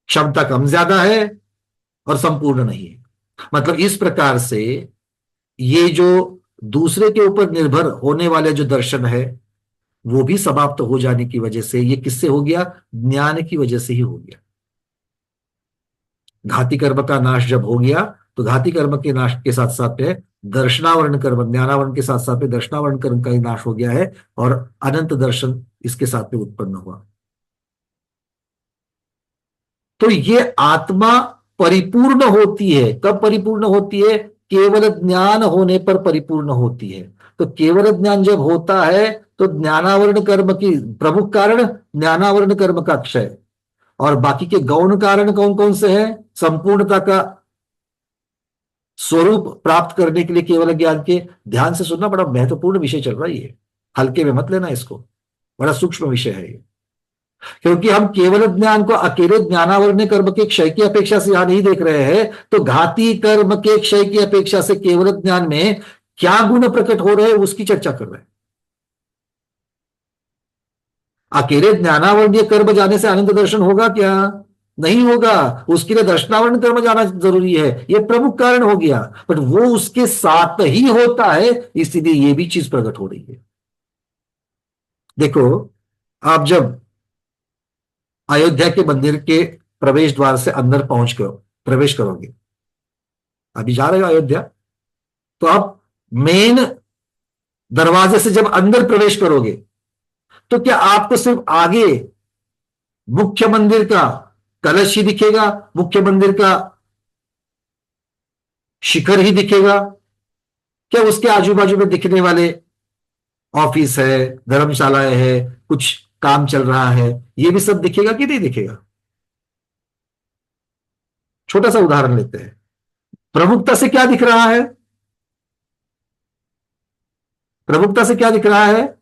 क्षमता कम ज्यादा है और संपूर्ण नहीं है। मतलब इस प्रकार से ये जो दूसरे के ऊपर निर्भर होने वाले जो दर्शन है, वो भी समाप्त हो जाने की वजह से ये किससे हो गया? ज्ञान की वजह से ही हो गया। घाती कर्म का नाश जब हो गया, तो घाती कर्म के नाश के साथ साथ में दर्शनावरण कर्म, ज्ञानावरण के साथ साथ में दर्शनावरण कर्म का ही नाश हो गया है, और अनंत दर्शन इसके साथ में उत्पन्न हुआ। तो ये आत्मा परिपूर्ण होती है। कब परिपूर्ण होती है? केवल ज्ञान होने पर परिपूर्ण होती है। तो केवल ज्ञान जब होता है, तो ज्ञानावरण कर्म की प्रमुख कारण ज्ञानावरण कर्म का क्षय, और बाकी के गौण कारण कौन कौन से हैं? संपूर्णता का स्वरूप प्राप्त करने के लिए केवल ज्ञान के। ध्यान से सुनना, बड़ा महत्वपूर्ण विषय चल रहा है ये, हल्के में मत लेना इसको, बड़ा सूक्ष्म विषय है ये। क्योंकि हम केवल ज्ञान को अकेले ज्ञानावरण कर्म के क्षय की अपेक्षा से यहां नहीं देख रहे हैं, तो घाती कर्म के क्षय की अपेक्षा से केवल ज्ञान में क्या गुण प्रकट हो रहे हैं उसकी चर्चा कर रहे हैं। अकेले ज्ञानावरणीय कर्म जाने से आनंद दर्शन होगा क्या? नहीं होगा। उसके लिए दर्शनावरण कर्म जाना जरूरी है, यह प्रमुख कारण हो गया, बट वो उसके साथ ही होता है, इसीलिए यह भी चीज प्रकट हो रही है। देखो, आप जब अयोध्या के मंदिर के प्रवेश द्वार से अंदर पहुंच कर प्रवेश करोगे, अभी जा रहे हो अयोध्या, तो आप मेन दरवाजे से जब अंदर प्रवेश करोगे, तो क्या आपको सिर्फ आगे मुख्य मंदिर का कलश ही दिखेगा, मुख्य मंदिर का शिखर ही दिखेगा? क्या उसके आजू बाजू में दिखने वाले ऑफिस है, धर्मशालाएं है, कुछ काम चल रहा है, ये भी सब दिखेगा कि नहीं दिखेगा? छोटा सा उदाहरण लेते हैं। प्रमुखता से क्या दिख रहा है? प्रमुखता से क्या दिख रहा है?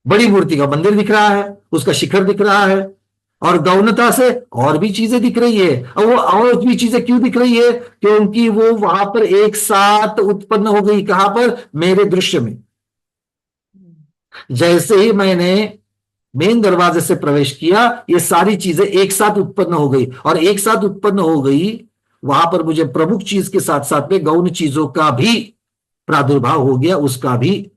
बड़ी मूर्ति का मंदिर दिख रहा है, उसका शिखर दिख रहा है, और गौणता से और भी चीजें दिख रही है। और वो और भी चीजें क्यों दिख रही है? क्योंकि वो वहां पर एक साथ उत्पन्न हो गई। कहां पर? मेरे दृश्य में। जैसे ही मैंने मेन दरवाजे से प्रवेश किया, ये सारी चीजें एक साथ उत्पन्न हो गई, और एक साथ उत्पन्न हो गई, वहां पर मुझे प्रमुख चीज के साथ साथ में गौण चीजों का भी प्रादुर्भाव हो गया, उसका भी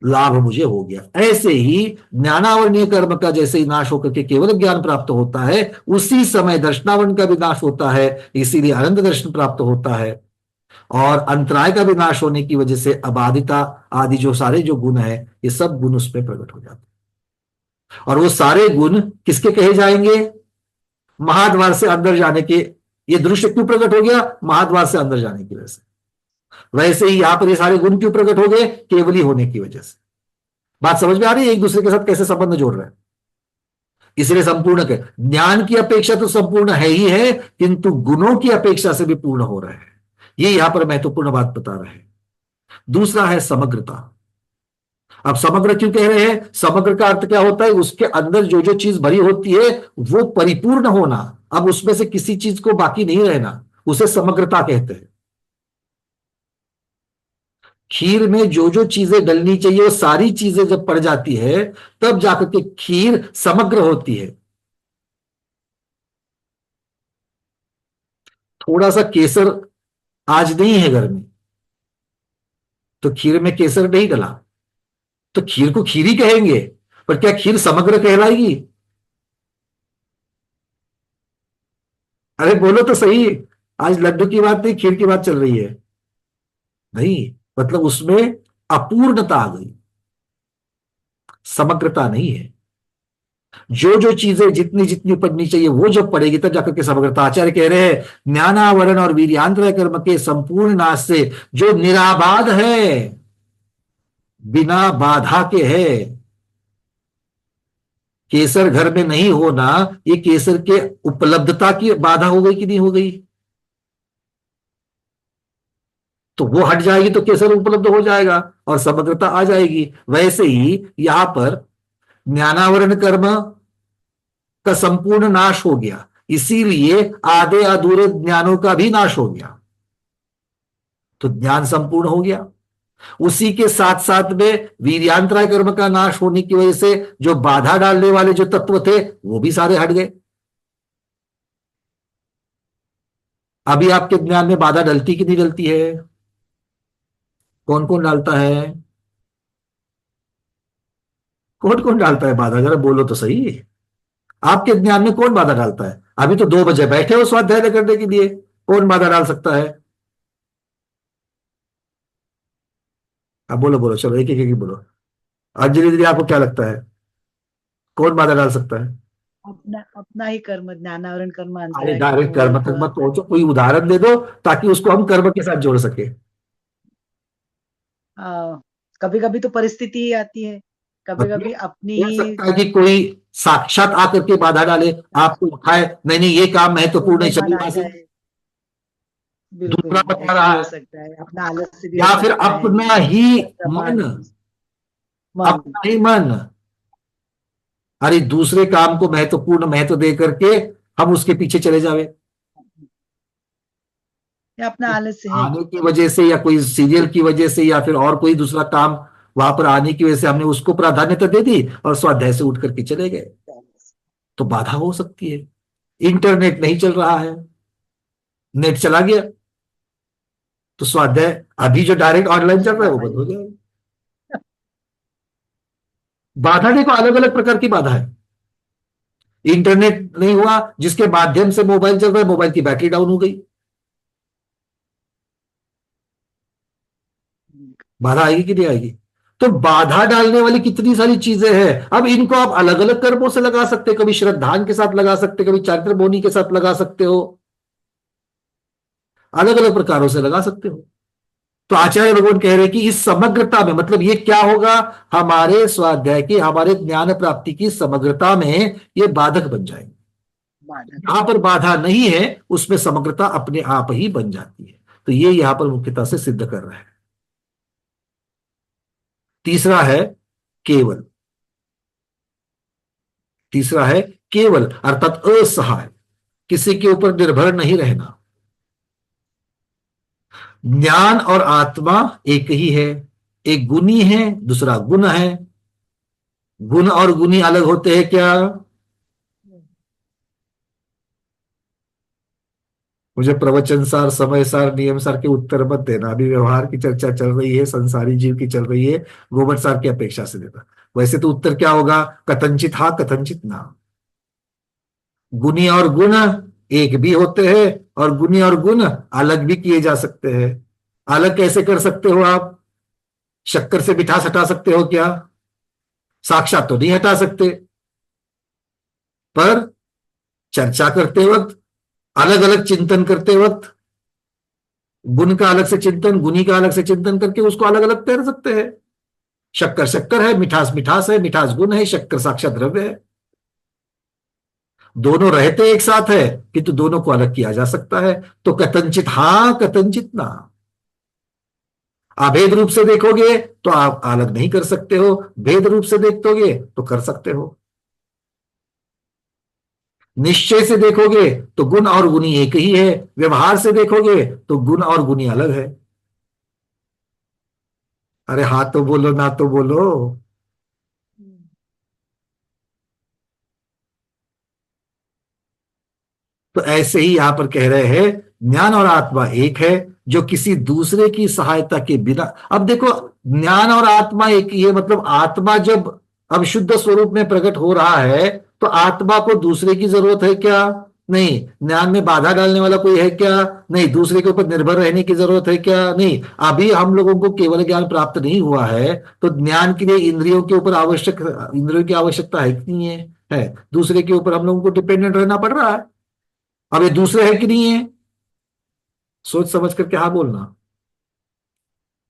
लाभ मुझे हो गया। ऐसे ही ज्ञानावरणीय कर्म का जैसे ही नाश होकर के केवल ज्ञान प्राप्त होता है, उसी समय दर्शनावरण का भी नाश होता है, इसीलिए अनंत दर्शन प्राप्त होता है। और अंतराय का भी नाश होने की वजह से अबाधिता आदि जो सारे जो गुण है, ये सब गुण उसमें प्रकट हो जाते हैं। और वो सारे गुण किसके कहे जाएंगे? महाद्वार से अंदर जाने के। ये दृश्य क्यों प्रकट हो गया? महाद्वार से अंदर जाने की वजह से। वैसे ही यहां पर ये सारे गुण क्यों प्रकट हो गए? केवली होने की वजह से। बात समझ में आ रही है? एक दूसरे के साथ कैसे संबंध जोड़ रहे हैं। इसलिए संपूर्ण के ज्ञान की अपेक्षा तो संपूर्ण है ही है, किंतु गुणों की अपेक्षा से भी पूर्ण हो रहा है। ये यहां पर महत्वपूर्ण बात बता रहे हैं। दूसरा है समग्रता। अब समग्र क्यों कह रहे हैं? समग्र का अर्थ क्या होता है? उसके अंदर जो जो चीज भरी होती है वो परिपूर्ण होना, अब उसमें से किसी चीज को बाकी नहीं रहना, उसे समग्रता कहते हैं। खीर में जो जो चीजें डलनी चाहिए वो सारी चीजें जब पड़ जाती है तब जाकर के खीर समग्र होती है। थोड़ा सा केसर आज नहीं है घर में, तो खीर में केसर नहीं डला, तो खीर को खीर ही कहेंगे, पर क्या खीर समग्र कहलाएगी? अरे बोलो तो सही, आज लड्डू की बात नहीं, खीर की बात चल रही है। नहीं, मतलब उसमें अपूर्णता आ गई, समग्रता नहीं है। जो जो चीजें जितनी जितनी पढ़नी चाहिए वो जब पड़ेगी तब जाकर के समग्रता। आचार्य कह रहे हैं ज्ञानावरण और वीर्यांतर कर्म के संपूर्ण नाश से जो निराबाध है, बिना बाधा के है। केसर घर में नहीं होना, ये केसर के उपलब्धता की बाधा हो गई कि नहीं हो गई? तो वो हट जाएगी तो केसर उपलब्ध हो जाएगा और समग्रता आ जाएगी। वैसे ही यहां पर ज्ञानावरण कर्म का संपूर्ण नाश हो गया, इसीलिए आधे अधूरे ज्ञानों का भी नाश हो गया, तो ज्ञान संपूर्ण हो गया। उसी के साथ साथ में वीर्यांतराय कर्म का नाश होने की वजह से जो बाधा डालने वाले जो तत्व थे वो भी सारे हट गए। अभी आपके ज्ञान में बाधा डलती कि नहीं डलती है? कौन कौन डालता है? कौन कौन डालता है बाधा? जरा बोलो तो सही, आपके ज्ञान में कौन बाधा डालता है? अभी तो 2 बजे बैठे हो स्वाध्याय करने के लिए, कौन बाधा डाल सकता है? अब बोलो बोलो, चलो एक एक एक बोलो। अंजलि दीदी आपको क्या लगता है, कौन बाधा डाल सकता है?
अपना अपना ही कर्म, ज्ञानावरण कर्म
अरे
अंतराय
डायरेक्ट
को
कर्म तक मत पहुंचो, कोई उदाहरण दे दो ताकि उसको हम कर्म के साथ जोड़ सके।
कभी कभी तो परिस्थिति ही आती है, कभी कभी
मतलब
अपनी
हो
ही
सकता है कि कोई साक्षात आकर के बाधा डाले, आपको उठाए, नहीं नहीं ये काम महत्वपूर्ण है,
समय
चलिए
आ
वहां से।
जाए। बिल्कुल,
दूसरा बता
ऐसा
रहा
भी हो
है,
सकता है, अपना आलस्य भी हो
या फिर
सकता है,
अपना ही
प्रमाद,
मन,
मन।
अपना ही मन, अरे दूसरे काम को महत्वपूर्ण महत्व दे करके हम उसके पीछे चले जावे,
ये अपना आलस्य है।
आने की वजह से या कोई सीरियल की वजह से या फिर और कोई दूसरा काम वहां पर आने की वजह से हमने उसको प्राधान्यता दे दी और स्वाध्याय से उठ करके चले गए, तो बाधा हो सकती है। इंटरनेट नहीं चल रहा है, नेट चला गया तो स्वाध्याय अभी जो डायरेक्ट ऑनलाइन चल रहा है वो बंद हो जाएगा। बाधा देखो अलग अलग प्रकार की बाधा है। इंटरनेट नहीं हुआ, जिसके माध्यम से मोबाइल चल रहा है, मोबाइल की बैटरी डाउन हो गई, बाधा आएगी कि नहीं आएगी? तो बाधा डालने वाली कितनी सारी चीजें हैं। अब इनको आप अलग अलग कर्मों से लगा सकते हो, कभी श्रद्धान के साथ लगा सकते, कभी चारित्र बोनी के साथ लगा सकते हो, अलग अलग प्रकारों से लगा सकते हो। तो आचार्य भगवान कह रहे हैं कि इस समग्रता में, मतलब ये क्या होगा, हमारे स्वाध्याय की, हमारे ज्ञान प्राप्ति की समग्रता में ये बाधक बन जाएंगे। जहां पर बाधा नहीं है उसमें समग्रता अपने आप ही बन जाती है। तो ये यहां पर मुख्यता से सिद्ध कर रहा है। तीसरा है केवल, तीसरा है केवल अर्थात असहाय, किसी के ऊपर निर्भर नहीं रहना। ज्ञान और आत्मा एक ही है, एक गुणी है, दूसरा गुण है। गुण और गुणी अलग होते हैं क्या? मुझे प्रवचन सार, समय सार, नियम सार के उत्तर मत देना, अभी व्यवहार की चर्चा चल रही है, संसारी जीव की चल रही है, गोबर सार की अपेक्षा से देना। वैसे तो उत्तर क्या होगा, कथनचित हाँ कथनचित ना। गुणी और गुण एक भी होते हैं और गुणी और गुण अलग भी किए जा सकते हैं। अलग कैसे कर सकते हो आप? शक्कर से मिठास हटा सकते हो क्या? साक्षात तो नहीं हटा सकते, पर चर्चा करते वक्त, अलग अलग चिंतन करते वक्त गुण का अलग से चिंतन, गुणी का अलग से चिंतन करके उसको अलग अलग कर सकते हैं। शक्कर शक्कर है, मिठास मिठास है, मिठास गुण है, शक्कर साक्षात द्रव्य है। दोनों रहते एक साथ है किंतु दोनों को अलग किया जा सकता है। तो कथनचित हाँ कथनचित ना। अभेद रूप से देखोगे तो आप अलग नहीं कर सकते हो, भेद रूप से देखोगे तो कर सकते हो। निश्चय से देखोगे तो गुण और गुणी एक ही है, व्यवहार से देखोगे तो गुण और गुणी अलग है। अरे हाँ तो बोलो ना तो बोलो। तो ऐसे ही यहां पर कह रहे हैं ज्ञान और आत्मा एक है जो किसी दूसरे की सहायता के बिना। अब देखो, ज्ञान और आत्मा एक ही है, मतलब आत्मा जब अब शुद्ध स्वरूप में प्रकट हो रहा है तो आत्मा को दूसरे की जरूरत है क्या? नहीं। ज्ञान में बाधा डालने वाला कोई है क्या? नहीं। दूसरे के ऊपर निर्भर रहने की जरूरत है क्या? नहीं। अभी हम लोगों को केवल ज्ञान प्राप्त नहीं हुआ है तो ज्ञान के लिए इंद्रियों के ऊपर इंद्रियों की आवश्यकता है कि नहीं है दूसरे के ऊपर हम लोगों को डिपेंडेंट रहना पड़ रहा है। अब ये दूसरे है कि नहीं है? सोच समझ करके हाँ बोलना।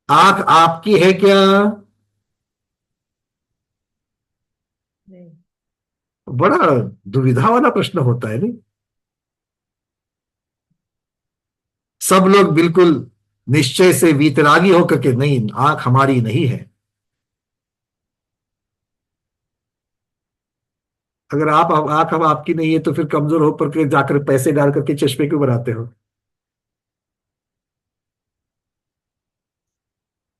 आंख आपकी है क्या?
नहीं।
बड़ा दुविधा वाला प्रश्न होता है नहीं? सब लोग बिल्कुल निश्चय से वीतरागी होकर के नहीं, आंख हमारी नहीं है। अगर आप आंख अब आपकी नहीं है तो फिर कमजोर होकर के जाकर पैसे डाल करके चश्मे क्यों बनाते हो?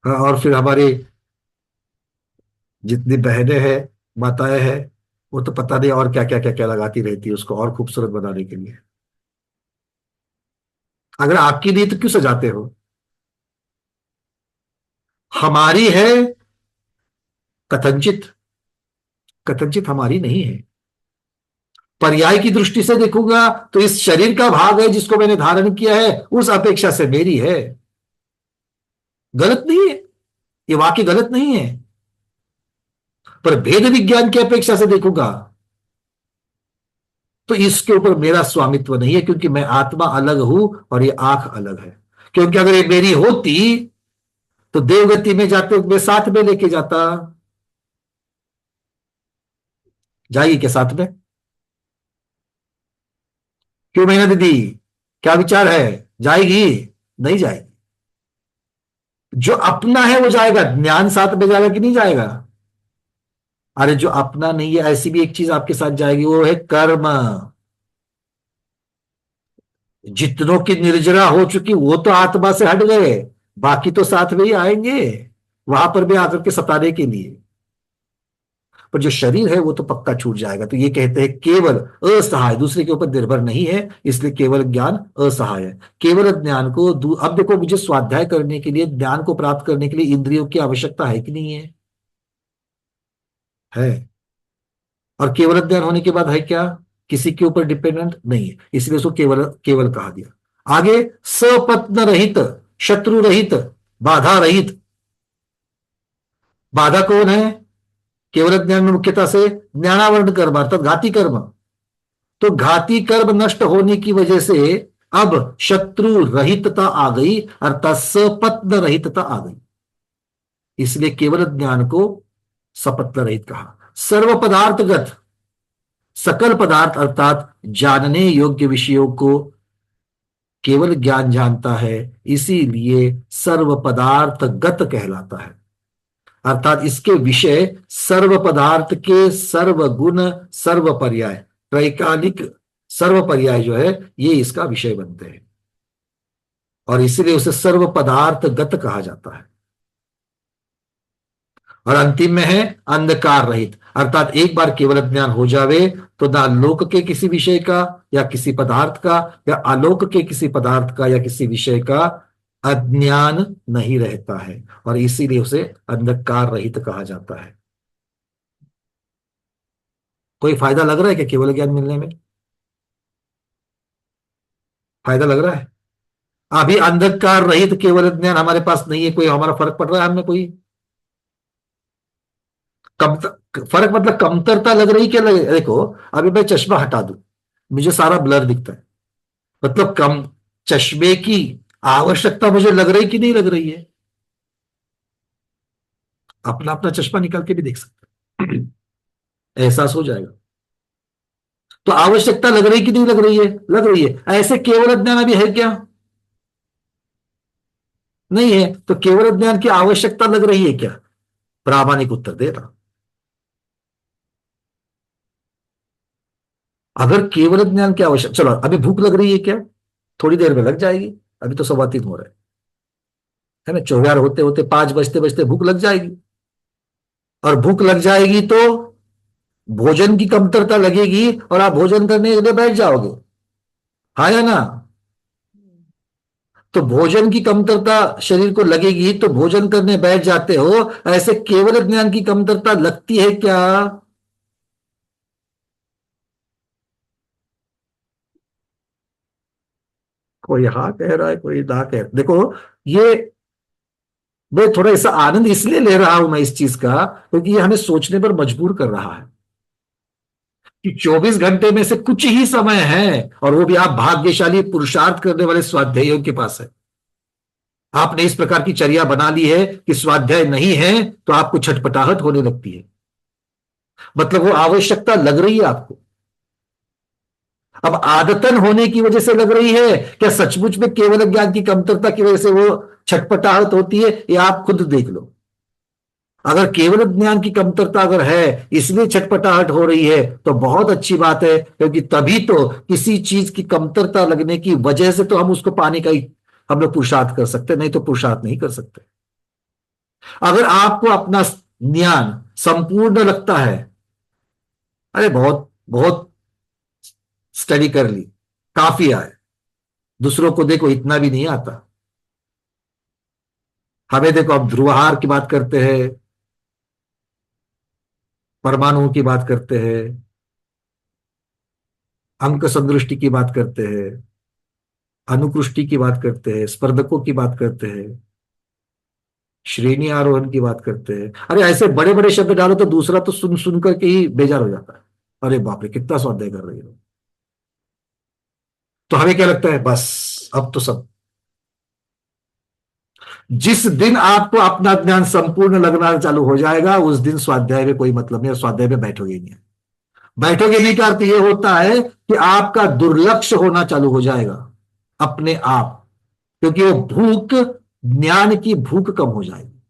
हाँ, और फिर हमारी जितनी बहनें हैं, माताएं हैं, वो तो पता नहीं और क्या क्या लगाती रहती है उसको और खूबसूरत बनाने के लिए। अगर आपकी नहीं तो क्यों सजाते हो? हमारी है कथनचित, कथनचित हमारी नहीं है। पर्याय की दृष्टि से देखूंगा तो इस शरीर का भाग है जिसको मैंने धारण किया है उस अपेक्षा से मेरी है। गलत नहीं है, ये वाक्य गलत नहीं है। पर भेद विज्ञान की अपेक्षा से देखूंगा तो इसके ऊपर मेरा स्वामित्व नहीं है क्योंकि मैं आत्मा अलग हूं और ये आंख अलग है। क्योंकि अगर ये मेरी होती तो देवगति में जाते हुए मैं साथ में लेके जाता। जाइए क्या साथ में? क्यों मैना दीदी, क्या विचार है? जाएगी? नहीं जाएगी। जो अपना है वो जाएगा, ज्ञान साथ में जाएगा कि नहीं जाएगा? अरे जो अपना नहीं है ऐसी भी एक चीज आपके साथ जाएगी, वो है कर्म। जितनों की निर्जरा हो चुकी वो तो आत्मा से हट गए, बाकी तो साथ में ही आएंगे वहां पर भी आकर के सताने के लिए। पर जो शरीर है वो तो पक्का छूट जाएगा। तो ये कहते हैं केवल असहाय, दूसरे के ऊपर निर्भर नहीं है, इसलिए केवल ज्ञान असहाय है। केवल ज्ञान को अब देखो, मुझे स्वाध्याय करने के लिए, ज्ञान को प्राप्त करने के लिए इंद्रियों की आवश्यकता है कि नहीं है? है। और केवल ज्ञान होने के बाद है क्या? किसी के ऊपर डिपेंडेंट नहीं है, इसलिए उसको केवल केवल कहा दिया। आगे सपत्न रहित, शत्रु रहित, बाधा रहित। बाधा कौन है? केवल ज्ञान में मुख्यतः से ज्ञानावरण कर्म अर्थात घाती कर्म। तो घाती कर्म नष्ट होने की वजह से अब शत्रु रहितता आ गई अर्थात सपत्न रहितता आ गई, इसलिए केवल ज्ञान को सपत्न रहित कहा। सर्व पदार्थगत, सकल पदार्थ अर्थात जानने योग्य विषयों को केवल ज्ञान जानता है, इसीलिए सर्व पदार्थ गत कहलाता है। अर्थात इसके विषय सर्व पदार्थ के सर्व गुण सर्व पर्याय, त्रैकालिक सर्व पर्याय जो है ये इसका विषय बनते हैं और इसलिए उसे सर्व पदार्थ गत कहा जाता है। और अंतिम में है अंधकार रहित, अर्थात एक बार केवल ज्ञान हो जावे तो ना लोक के किसी विषय का या किसी पदार्थ का या आलोक के किसी पदार्थ का या किसी विषय का अज्ञान नहीं रहता है और इसीलिए उसे अंधकार रहित कहा जाता है। कोई फायदा लग रहा है कि केवल ज्ञान मिलने में? फायदा लग रहा है? अभी अंधकार रहित केवल ज्ञान हमारे पास नहीं है, कोई हमारा फर्क पड़ रहा है हमें? कोई कम फर्क मतलब कमतरता लग रही क्या देखो, अभी मैं चश्मा हटा दूं मुझे सारा ब्लर दिखता है, मतलब कम चश्मे की आवश्यकता मुझे लग रही कि नहीं लग रही है? अपना अपना चश्मा निकाल के भी देख सकते हैं एहसास हो जाएगा। तो आवश्यकता लग रही कि नहीं लग रही है? लग रही है। ऐसे केवल ज्ञान अभी है क्या? नहीं है। तो केवल ज्ञान की आवश्यकता लग रही है क्या? प्रामाणिक उत्तर दे रहा। अगर केवल ज्ञान की आवश्यक, चलो अभी भूख लग रही है क्या? थोड़ी देर में लग जाएगी। अभी तो 3:15 हो रहा है ना? चौगार होते होते 5 बजते बजते भूख लग जाएगी। और भूख लग जाएगी तो भोजन की कमतरता लगेगी और आप भोजन करने के लिए बैठ जाओगे। हाँ या ना? तो भोजन की कमतरता शरीर को लगेगी तो भोजन करने बैठ जाते हो। ऐसे केवल ज्ञान की कमतरता लगती है क्या? कोई हाँ कह रहा है, कोई ना कह रहा। देखो, ये मैं थोड़ा ऐसा आनंद इसलिए ले रहा हूं मैं इस चीज का, क्योंकि ये हमें सोचने पर मजबूर कर रहा है कि 24 घंटे में से कुछ ही समय है, और वो भी आप भाग्यशाली पुरुषार्थ करने वाले स्वाध्यायियों के पास है। आपने इस प्रकार की चर्या बना ली है कि स्वाध्याय नहीं है तो आपको छटपटाहट होने लगती है। मतलब वो आवश्यकता लग रही है आपको। अब आदतन होने की वजह से लग रही है, क्या सचमुच में केवल ज्ञान की कमतरता की वजह से वो छटपटाहट होती है? ये आप खुद देख लो। अगर केवल ज्ञान की कमतरता अगर है इसलिए छटपटाहट हो रही है तो बहुत अच्छी बात है, क्योंकि तभी तो किसी चीज की कमतरता लगने की वजह से तो हम उसको पाने का ही हम लोग पुरुषार्थ कर सकते, नहीं तो पुरुषार्थ नहीं कर सकते। अगर आपको अपना ज्ञान संपूर्ण लगता है, अरे बहुत बहुत स्टडी कर ली, काफी आए, दूसरों को देखो इतना भी नहीं आता। हमें देखो, अब ध्रुवहार की बात करते हैं, परमाणुओं की बात करते हैं, अंक संदृष्टि की बात करते हैं, अनुकृष्टि की बात करते हैं, स्पर्धकों की बात करते हैं, श्रेणी आरोहण की बात करते हैं। अरे ऐसे बड़े बड़े शब्द डालो तो दूसरा तो सुन सुन करके ही बेजार हो जाता है। अरे बाप रे, कितना स्वाध्याय कर रही हो। तो हमें क्या लगता है, बस अब तो सब। जिस दिन आपको अपना ज्ञान संपूर्ण लगना चालू हो जाएगा उस दिन स्वाध्याय में कोई मतलब नहीं, और स्वाध्याय में बैठोगे नहीं। बैठोगे नहीं का अर्थ यह होता है कि आपका दुर्लक्ष्य होना चालू हो जाएगा अपने आप, क्योंकि वो भूख, ज्ञान की भूख कम हो जाएगी।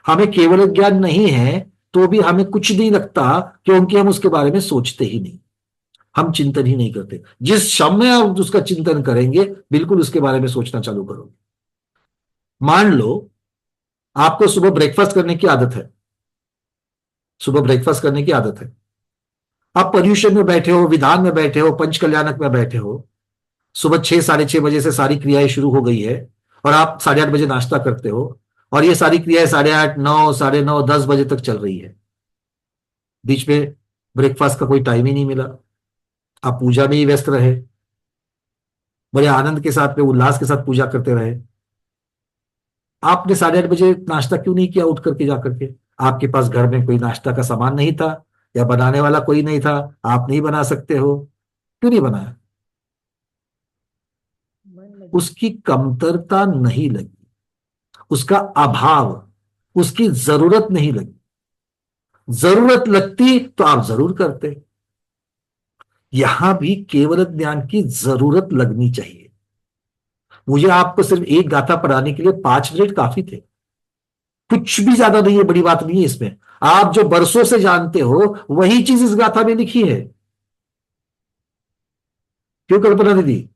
हमें केवल ज्ञान नहीं है तो भी हमें कुछ नहीं लगता, क्योंकि हम उसके बारे में सोचते ही नहीं, हम चिंतन ही नहीं करते। जिस समय आप उसका चिंतन करेंगे बिल्कुल उसके बारे में सोचना चालू करोगे। मान लो आपको सुबह ब्रेकफास्ट करने की आदत है, सुबह ब्रेकफास्ट करने की आदत है। आप पर्यूषण में बैठे हो, विधान में बैठे हो, पंच कल्याणक में बैठे हो, सुबह 6 6:30 बजे से सारी क्रियाएं शुरू हो गई है, और आप 8:30 बजे नाश्ता करते हो, और ये सारी क्रियाएं 8:30, 9, 9:30, 10 बजे तक चल रही है। बीच में ब्रेकफास्ट का कोई टाइम ही नहीं मिला। आप पूजा में ही व्यस्त रहे, बड़े आनंद के साथ में, उल्लास के साथ पूजा करते रहे। आपने 8:30 बजे नाश्ता क्यों नहीं किया उठ करके जा करके? आपके पास घर में कोई नाश्ता का सामान नहीं था, या बनाने वाला कोई नहीं था, आप नहीं बना सकते हो, क्यों नहीं बनाया?
मन लगी।
उसकी कमतरता नहीं लगी, उसका अभाव, उसकी जरूरत नहीं लगी। जरूरत लगती तो आप जरूर करते। यहां भी केवल ज्ञान की जरूरत लगनी चाहिए। मुझे आपको सिर्फ एक गाथा पढ़ाने के लिए 5 मिनट काफी थे, कुछ भी ज्यादा नहीं है, बड़ी बात नहीं है इसमें। आप जो बरसों से जानते हो वही चीज इस गाथा में लिखी है। क्यों कल्पना दीदी?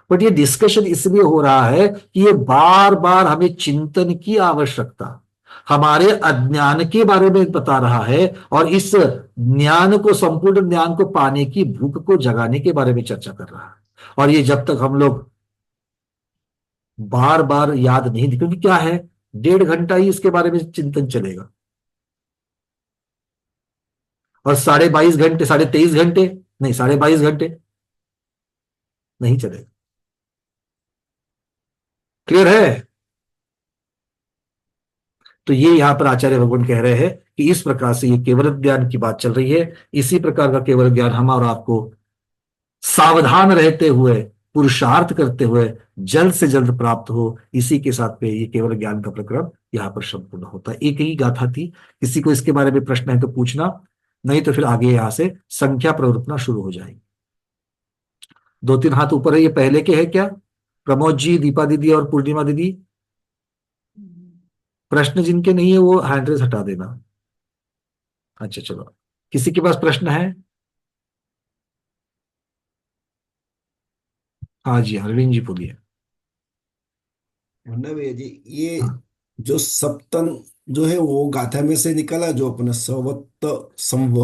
बट ये डिस्कशन इसलिए हो रहा है कि ये बार बार हमें चिंतन की आवश्यकता, हमारे अज्ञान के बारे में बता रहा है, और इस ज्ञान को, संपूर्ण ज्ञान को पाने की भूख को जगाने के बारे में चर्चा कर रहा है। और ये जब तक हम लोग बार बार याद नहीं, क्योंकि क्या है, 1.5 घंटा ही इसके बारे में चिंतन चलेगा, और 22.5 घंटे, 23.5 घंटे नहीं, 22.5 घंटे नहीं चलेगा। क्लियर है? तो ये यहां पर आचार्य भगवान कह रहे हैं कि इस प्रकार से ये केवल ज्ञान की बात चल रही है। इसी प्रकार का केवल ज्ञान हम और आपको सावधान रहते हुए, पुरुषार्थ करते हुए जल्द से जल्द प्राप्त हो। इसी के साथ में ये केवल ज्ञान का प्रकरण यहां पर संपूर्ण होता है। एक ही गाथा थी। किसी को इसके बारे में प्रश्न है तो पूछना। नहीं तो फिर आगे यहां से संख्या प्रवृत्तना शुरू हो जाएगी। 2-3 हाथ ऊपर है, ये पहले के है क्या? प्रमोद जी, दीपा दीदी और पूर्णिमा दीदी। प्रश्न जिनके नहीं है वो हैंड रेज हटा देना। अच्छा चलो, किसी के पास प्रश्न है? हाँ जी, अरविंद जी बोलिए।
वरना भैया जी, ये
हाँ
जो सप्तन जो है वो गाथा में से निकला, जो अपना सवत्त संव।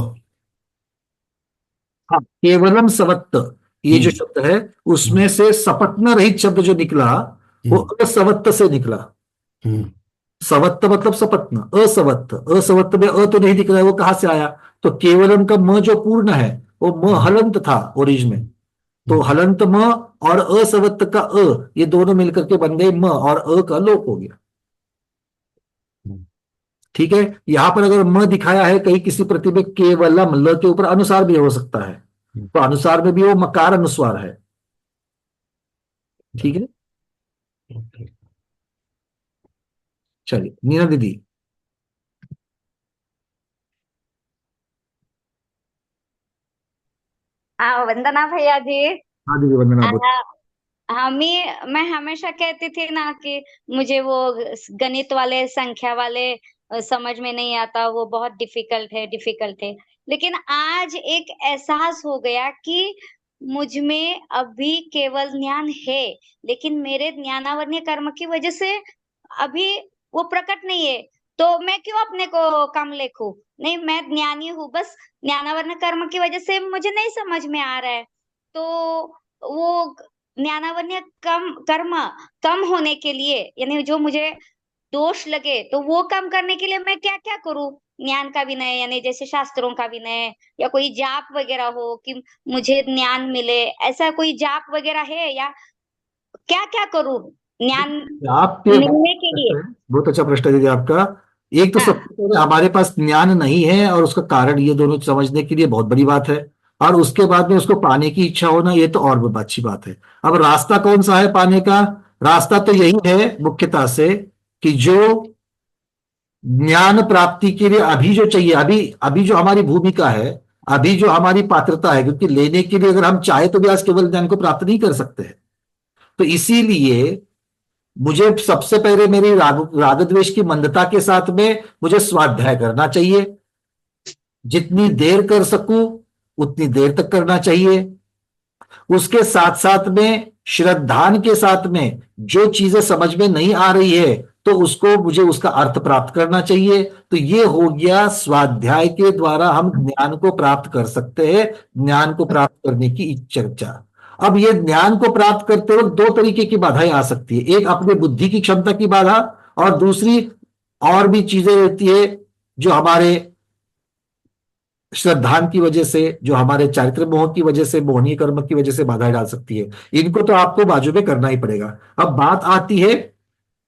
हाँ, केवलम सवत्त, ये जो
हम्म
शब्द है उसमें
हम्म
से सपत्न रहित शब्द जो निकला वो
हम्म
असवत्त से निकला।
हम्म
सवत्त मतलब सपत्न, असवत्त, असवत्त में अ तो नहीं दिख रहा है, वो कहां से आया? तो केवलम का म जो पूर्ण है वो म
हम्म
हलंत था ओरिजिन में, तो
हम्म
हलंत म और असवत्त का अ, ये दोनों मिलकर के बन गए म, और अ का लोप हो गया।
हम्म
ठीक है, यहां पर अगर म दिखाया है कहीं किसी प्रति में केवलम, ल के ऊपर अनुसार भी हो सकता है, तो अनुसार में भी वो मकार अनुस्वार है। ठीक है,
ओके।
चलिए नीना दीदी।
हाँ वंदना भैया जी।
हाँ दीदी, वंदना
आ,
बोल।
मैं हमेशा कहती थी ना कि मुझे वो गणित वाले संख्या वाले समझ में नहीं आता, वो बहुत डिफिकल्ट है। लेकिन आज एक एहसास हो गया कि मुझ में अभी केवल ज्ञान है, लेकिन मेरे ज्ञानावर्ण्य कर्म की वजह से अभी वो प्रकट नहीं है। तो मैं क्यों अपने को कम लेखूं? नहीं, मैं ज्ञानी हूँ, बस ज्ञानावर्ण कर्म की वजह से मुझे नहीं समझ में आ रहा है। तो वो ज्ञानावर्ण कम कर्म कम होने के लिए, यानी जो मुझे दोष लगे, तो वो कम करने के लिए मैं क्या क्या करूं? ज्ञान का विनय, यानी जैसे शास्त्रों का विनय, या कोई जाप वगैरह हो कि मुझे ज्ञान मिले, ऐसा कोई जाप वगैरह है, या क्या क्या करूं ज्ञान
आपके
मिलने के लिए?
बहुत अच्छा प्रश्न है दीदी आपका। एक तो
हाँ।
सबसे पहले हमारे पास ज्ञान नहीं है और उसका कारण, ये दोनों समझने के लिए बहुत बड़ी बात है। और उसके बाद में उसको पाने की इच्छा होना, ये तो और भी अच्छी बात है। अब रास्ता कौन सा है पाने का? रास्ता तो यही है मुख्यतः से कि जो ज्ञान प्राप्ति के लिए अभी जो चाहिए, अभी अभी जो हमारी भूमिका है, अभी जो हमारी पात्रता है, क्योंकि लेने के लिए अगर हम चाहे तो भी आज केवल ज्ञान को प्राप्त नहीं कर सकते हैं। तो इसीलिए मुझे सबसे पहले मेरी राग द्वेष की मंदता के साथ में मुझे स्वाध्याय करना चाहिए। जितनी देर कर सकूं उतनी देर तक करना चाहिए। उसके साथ साथ में श्रद्धान के साथ में जो चीजें समझ में नहीं आ रही है तो उसको मुझे उसका अर्थ प्राप्त करना चाहिए। तो ये हो गया स्वाध्याय के द्वारा हम ज्ञान को प्राप्त कर सकते हैं, ज्ञान को प्राप्त करने की चर्चा। अब ये ज्ञान को प्राप्त करते वक्त दो तरीके की बाधाएं आ सकती है, एक अपने बुद्धि की क्षमता की बाधा, और दूसरी और भी चीजें रहती है जो हमारे श्रद्धान की वजह से, जो हमारे चारित्र मोह की वजह से, मोहनीय कर्म की वजह से बाधा डाल सकती है। इनको तो आपको बाजू में करना ही पड़ेगा। अब बात आती है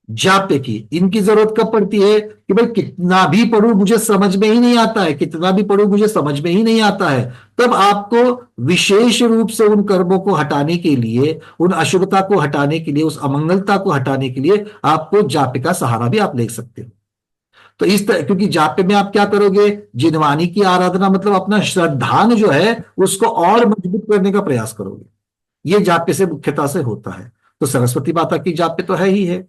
जाप्य की। इनकी जरूरत कब पड़ती है कि भाई कितना भी पढ़ूं मुझे समझ में ही नहीं आता है, कितना भी पढ़ूं मुझे समझ में ही नहीं आता है, तब आपको विशेष रूप से उन कर्मों को हटाने के लिए, उन अशुभता को हटाने के लिए, उस अमंगलता को हटाने के लिए आपको जाप्य का सहारा भी आप ले सकते हो। तो इस तरह, क्योंकि जाप्य में आप क्या करोगे, जिनवानी की आराधना मतलब अपना श्रद्धान जो है उसको और मजबूत करने का प्रयास करोगे। ये जाप्य से मुख्यता से होता है। तो सरस्वती माता की जाप्य तो है ही है।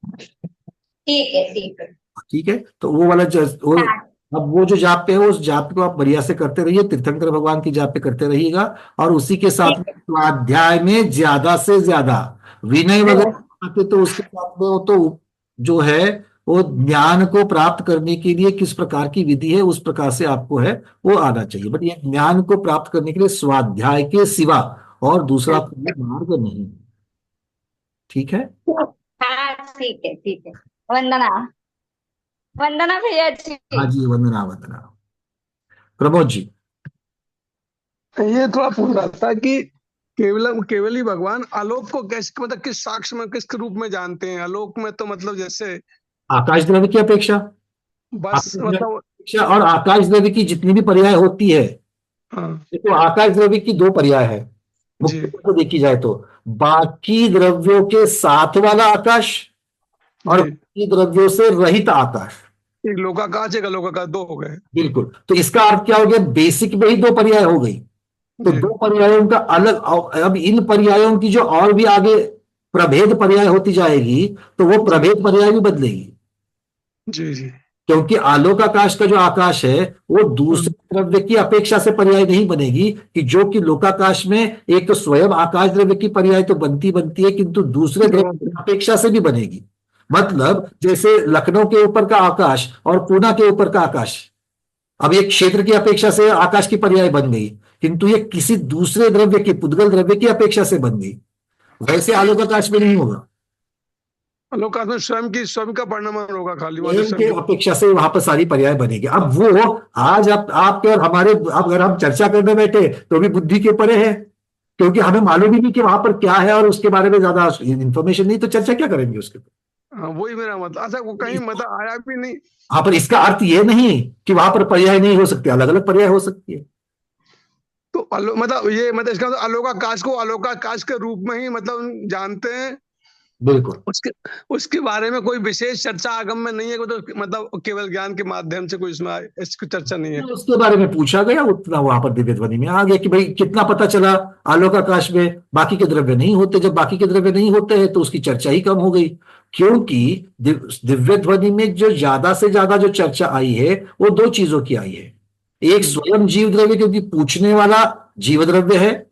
ठीक है, ठीक है।
ठीक है, तो वो वाला
हाँ।
अब वो जो जाप्य है उस जाप्य को आप बढ़िया से करते रहिए, तीर्थंकर भगवान की जाप्य करते रहिएगा। और उसी के साथ
ठीक
में स्वाध्याय में ज्यादा से ज्यादा विनय
है।
वगैरह आते, तो उसके साथ में वो तो जो है वो ज्ञान को प्राप्त करने के लिए किस प्रकार की विधि है उस प्रकार से आपको है वो आना चाहिए। बट ये ज्ञान को प्राप्त करने के लिए स्वाध्याय के सिवा और दूसरा कोई मार्ग नहीं। ठीक है।
हाँ ठीक है, ठीक है। वंदना, वंदना भैया जी।
हाँ जी, वंदना वंदना। प्रमोद जी।
ये थोड़ा पूछ रहा था कि केवल ही भगवान आलोक को कैसे, मतलब किस साक्ष्य में, किस रूप में जानते हैं? आलोक में तो मतलब जैसे
आकाश द्रव्य की अपेक्षा,
बस
आकाश द्रव्य की
मतलब।
अपेक्षा और आकाश द्रव्य की जितनी भी पर्याय होती है,
हाँ
देखो आकाश द्रव्य की दो पर्याय है
जी।
मुख्य रूप से देखी जाए तो, बाकी द्रव्यों के साथ वाला आकाश और
जी।
बाकी द्रव्यों से रहित आकाश।
एक लोकाकाश एक अलोकाकाश, दो हो गए।
बिल्कुल। तो इसका अर्थ क्या हो गया, बेसिक में ही दो पर्याय हो गई। तो
जी
दो पर्यायों का अलग, अब इन पर्यायों की जो और भी आगे प्रभेद पर्याय होती जाएगी तो वो प्रभेद पर्याय भी बदलेगी।
जी जी।
क्योंकि आलोक आकाश का जो आकाश है वो दूसरे द्रव्य की अपेक्षा से पर्याय नहीं बनेगी, कि जो कि लोकाकाश में एक तो स्वयं आकाश द्रव्य की पर्याय तो बनती बनती है, किंतु दूसरे द्रव्य की अपेक्षा से भी बनेगी। मतलब जैसे लखनऊ के ऊपर का आकाश और पूना के ऊपर का आकाश, अब एक क्षेत्र की अपेक्षा से आकाश की पर्याय बन गई, किंतु ये किसी दूसरे द्रव्य की, पुद्गल द्रव्य की अपेक्षा से बन गई। वैसे आलोक आकाश में नहीं होगा,
अलोकाश में स्वयं का परिणाम होगा, खाली वहां
स्वयं
स्वयं
के
के।
अपेक्षा से वहां पर सारी पर्याय बनेगी। अब वो आज आप आपके और हमारे, अब अगर हम चर्चा करने बैठे तो भी बुद्धि के परे है, क्योंकि हमें मालूम ही नहीं कि वहां पर क्या है और उसके बारे में ज्यादा इंफॉर्मेशन नहीं, तो चर्चा क्या करेंगे उसके ऊपर।
हाँ, वही मेरा मतलब, अच्छा वो कहीं मतलब आया भी नहीं।
वहां पर इसका अर्थ ये नहीं कि वहां पर पर्याय नहीं हो सकते, अलग अलग पर्याय हो सकती है।
तो मतलब ये मतलब इसका मतलब अलोकाकाश को अलोकाकाश के रूप में ही मतलब जानते हैं।
बिल्कुल।
उसके उसके बारे में कोई विशेष चर्चा आगम में नहीं है, तो मतलब केवल ज्ञान के माध्यम से कोई इसमें इसकी चर्चा नहीं है।
उसके बारे में पूछा गया, उतना वहां पर दिव्य ध्वनि में आ गया कि भाई कितना पता चला आलोक आकाश में बाकी के द्रव्य नहीं होते। जब बाकी के द्रव्य नहीं होते हैं तो उसकी चर्चा ही कम हो गई, क्योंकि दिव्य ध्वनि में जो ज्यादा से ज्यादा जो चर्चा आई है वो दो चीजों की आई है। एक स्वयं जीव द्रव्य, क्योंकि पूछने वाला जीव द्रव्य है,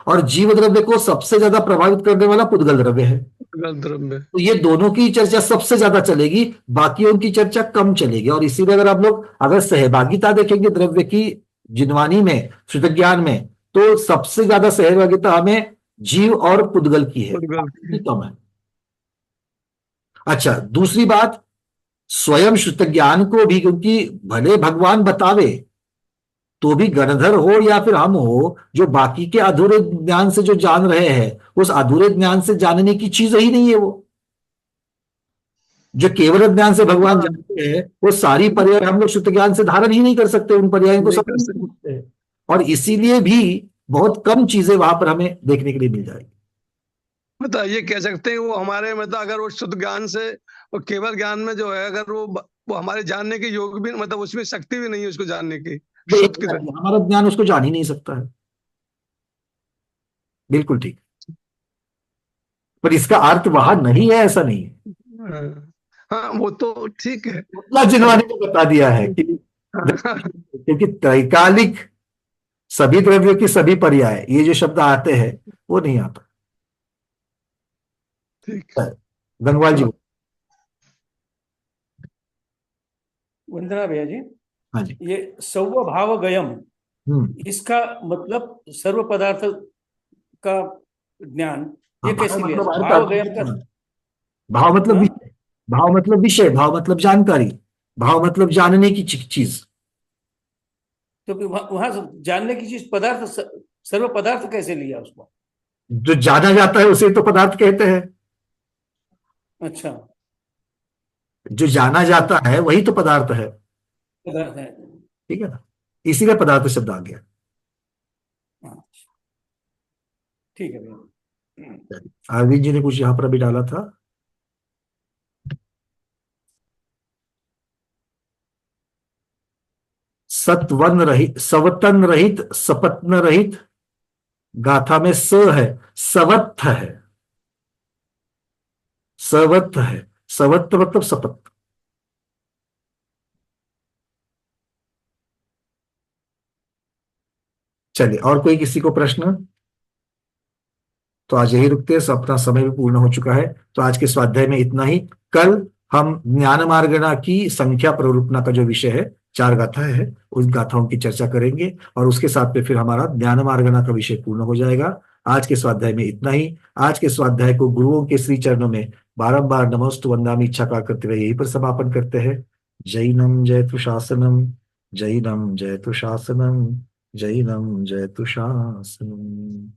और जीव द्रव्य को सबसे ज्यादा प्रभावित करने वाला पुद्गल द्रव्य है।
गलत द्रव्य।
तो ये दोनों की चर्चा सबसे ज्यादा चलेगी, बाकियों की चर्चा कम चलेगी। और इसीलिए अगर आप लोग अगर सहभागिता देखेंगे द्रव्य की जिनवानी में, शुद्ध ज्ञान में, तो सबसे ज्यादा सहभागिता हमें जीव और पुद्गल की है, बाकी की कम है। अच्छा, दूसरी बात, स्वयं शुद्ध ज्ञान को भी, क्योंकि भले भगवान बतावे तो भी गणधर हो या फिर हम हो, जो बाकी के अधूरे ज्ञान से जो जान रहे हैं, उस अधूरे ज्ञान से जानने की चीज ही नहीं है वो। जो केवल ज्ञान से भगवान जानते हैं वो सारी पर्याय हम लोग शुद्ध ज्ञान से धारण ही नहीं कर सकते, उन पर्यायों को
नहीं
समझ
कर
नहीं
सकते।
सकते हैं। और इसीलिए भी बहुत कम चीजें वहां पर हमें देखने के लिए मिल जाएगी।
मतलब ये कह सकते हैं वो हमारे मतलब अगर वो शुद्ध ज्ञान से और केवल ज्ञान में जो है, अगर वो हमारे जानने के योग भी मतलब उसमें शक्ति भी नहीं है उसको जानने की, शुद्ध की तरह।
हमारा ज्ञान उसको जान ही नहीं सकता है। बिल्कुल ठीक। पर इसका अर्थ वहां नहीं है, ऐसा नहीं है।
हाँ हाँ, वो तो ठीक है।
उतना जिनवानी को बता दिया है कि क्योंकि त्रैकालिक सभी द्रव्यों की सभी पर्याय, ये जो शब्द आते हैं वो नहीं आता।
ठीक।
गंगवाल जी।
वंदना भैया जी,
हाँ जी।
ये सर्वभाव गयम, इसका मतलब सर्व पदार्थ का ज्ञान, ये
भाव
कैसे लिया
मतलब
जाए?
अर्थ
भाव गयम का
भाव मतलब
हाँ?
विषय, भाव मतलब विषय, भाव मतलब जानकारी, भाव मतलब जानने की चीज।
तो फिर वहां से जानने की चीज पदार्थ, सर्व पदार्थ कैसे लिया उसको?
जो जाना जाता है उसे तो पदार्थ कहते हैं।
अच्छा,
जो जाना जाता है वही तो पदार्थ है।
पदार्थ है।
ठीक है ना, इसीलिए पदार्थ शब्द आ गया।
हाँ, ठीक है भैया।
अरविंद जी ने कुछ यहां पर अभी डाला था। सत्वन रहित, सवतन रहित, सपत्न रहित, गाथा में स है, सवत्थ है, सवत्थ है, सवत्थ मतलब सपत्त। चलिए, और कोई किसी को प्रश्न? तो आज यही रुकते हैं, अपना समय भी पूर्ण हो चुका है। तो आज के स्वाध्याय में इतना ही। कल हम ज्ञान मार्गणा की संख्या प्ररूपणा का जो विषय है, 4 गाथाएं है, उस गाथाओं की चर्चा करेंगे और उसके साथ में फिर हमारा ज्ञान मार्गणा का विषय पूर्ण हो जाएगा। आज के स्वाध्याय में इतना ही। आज के स्वाध्याय को गुरुओं के श्री चरणों में बारंबार नमोस्तु वंदामि इच्छा का करते हुए यहीं पर समापन करते हैं। जैनम जयतु शासनम, जैनम जयतु शासनम, जैनम जयतु शासनम।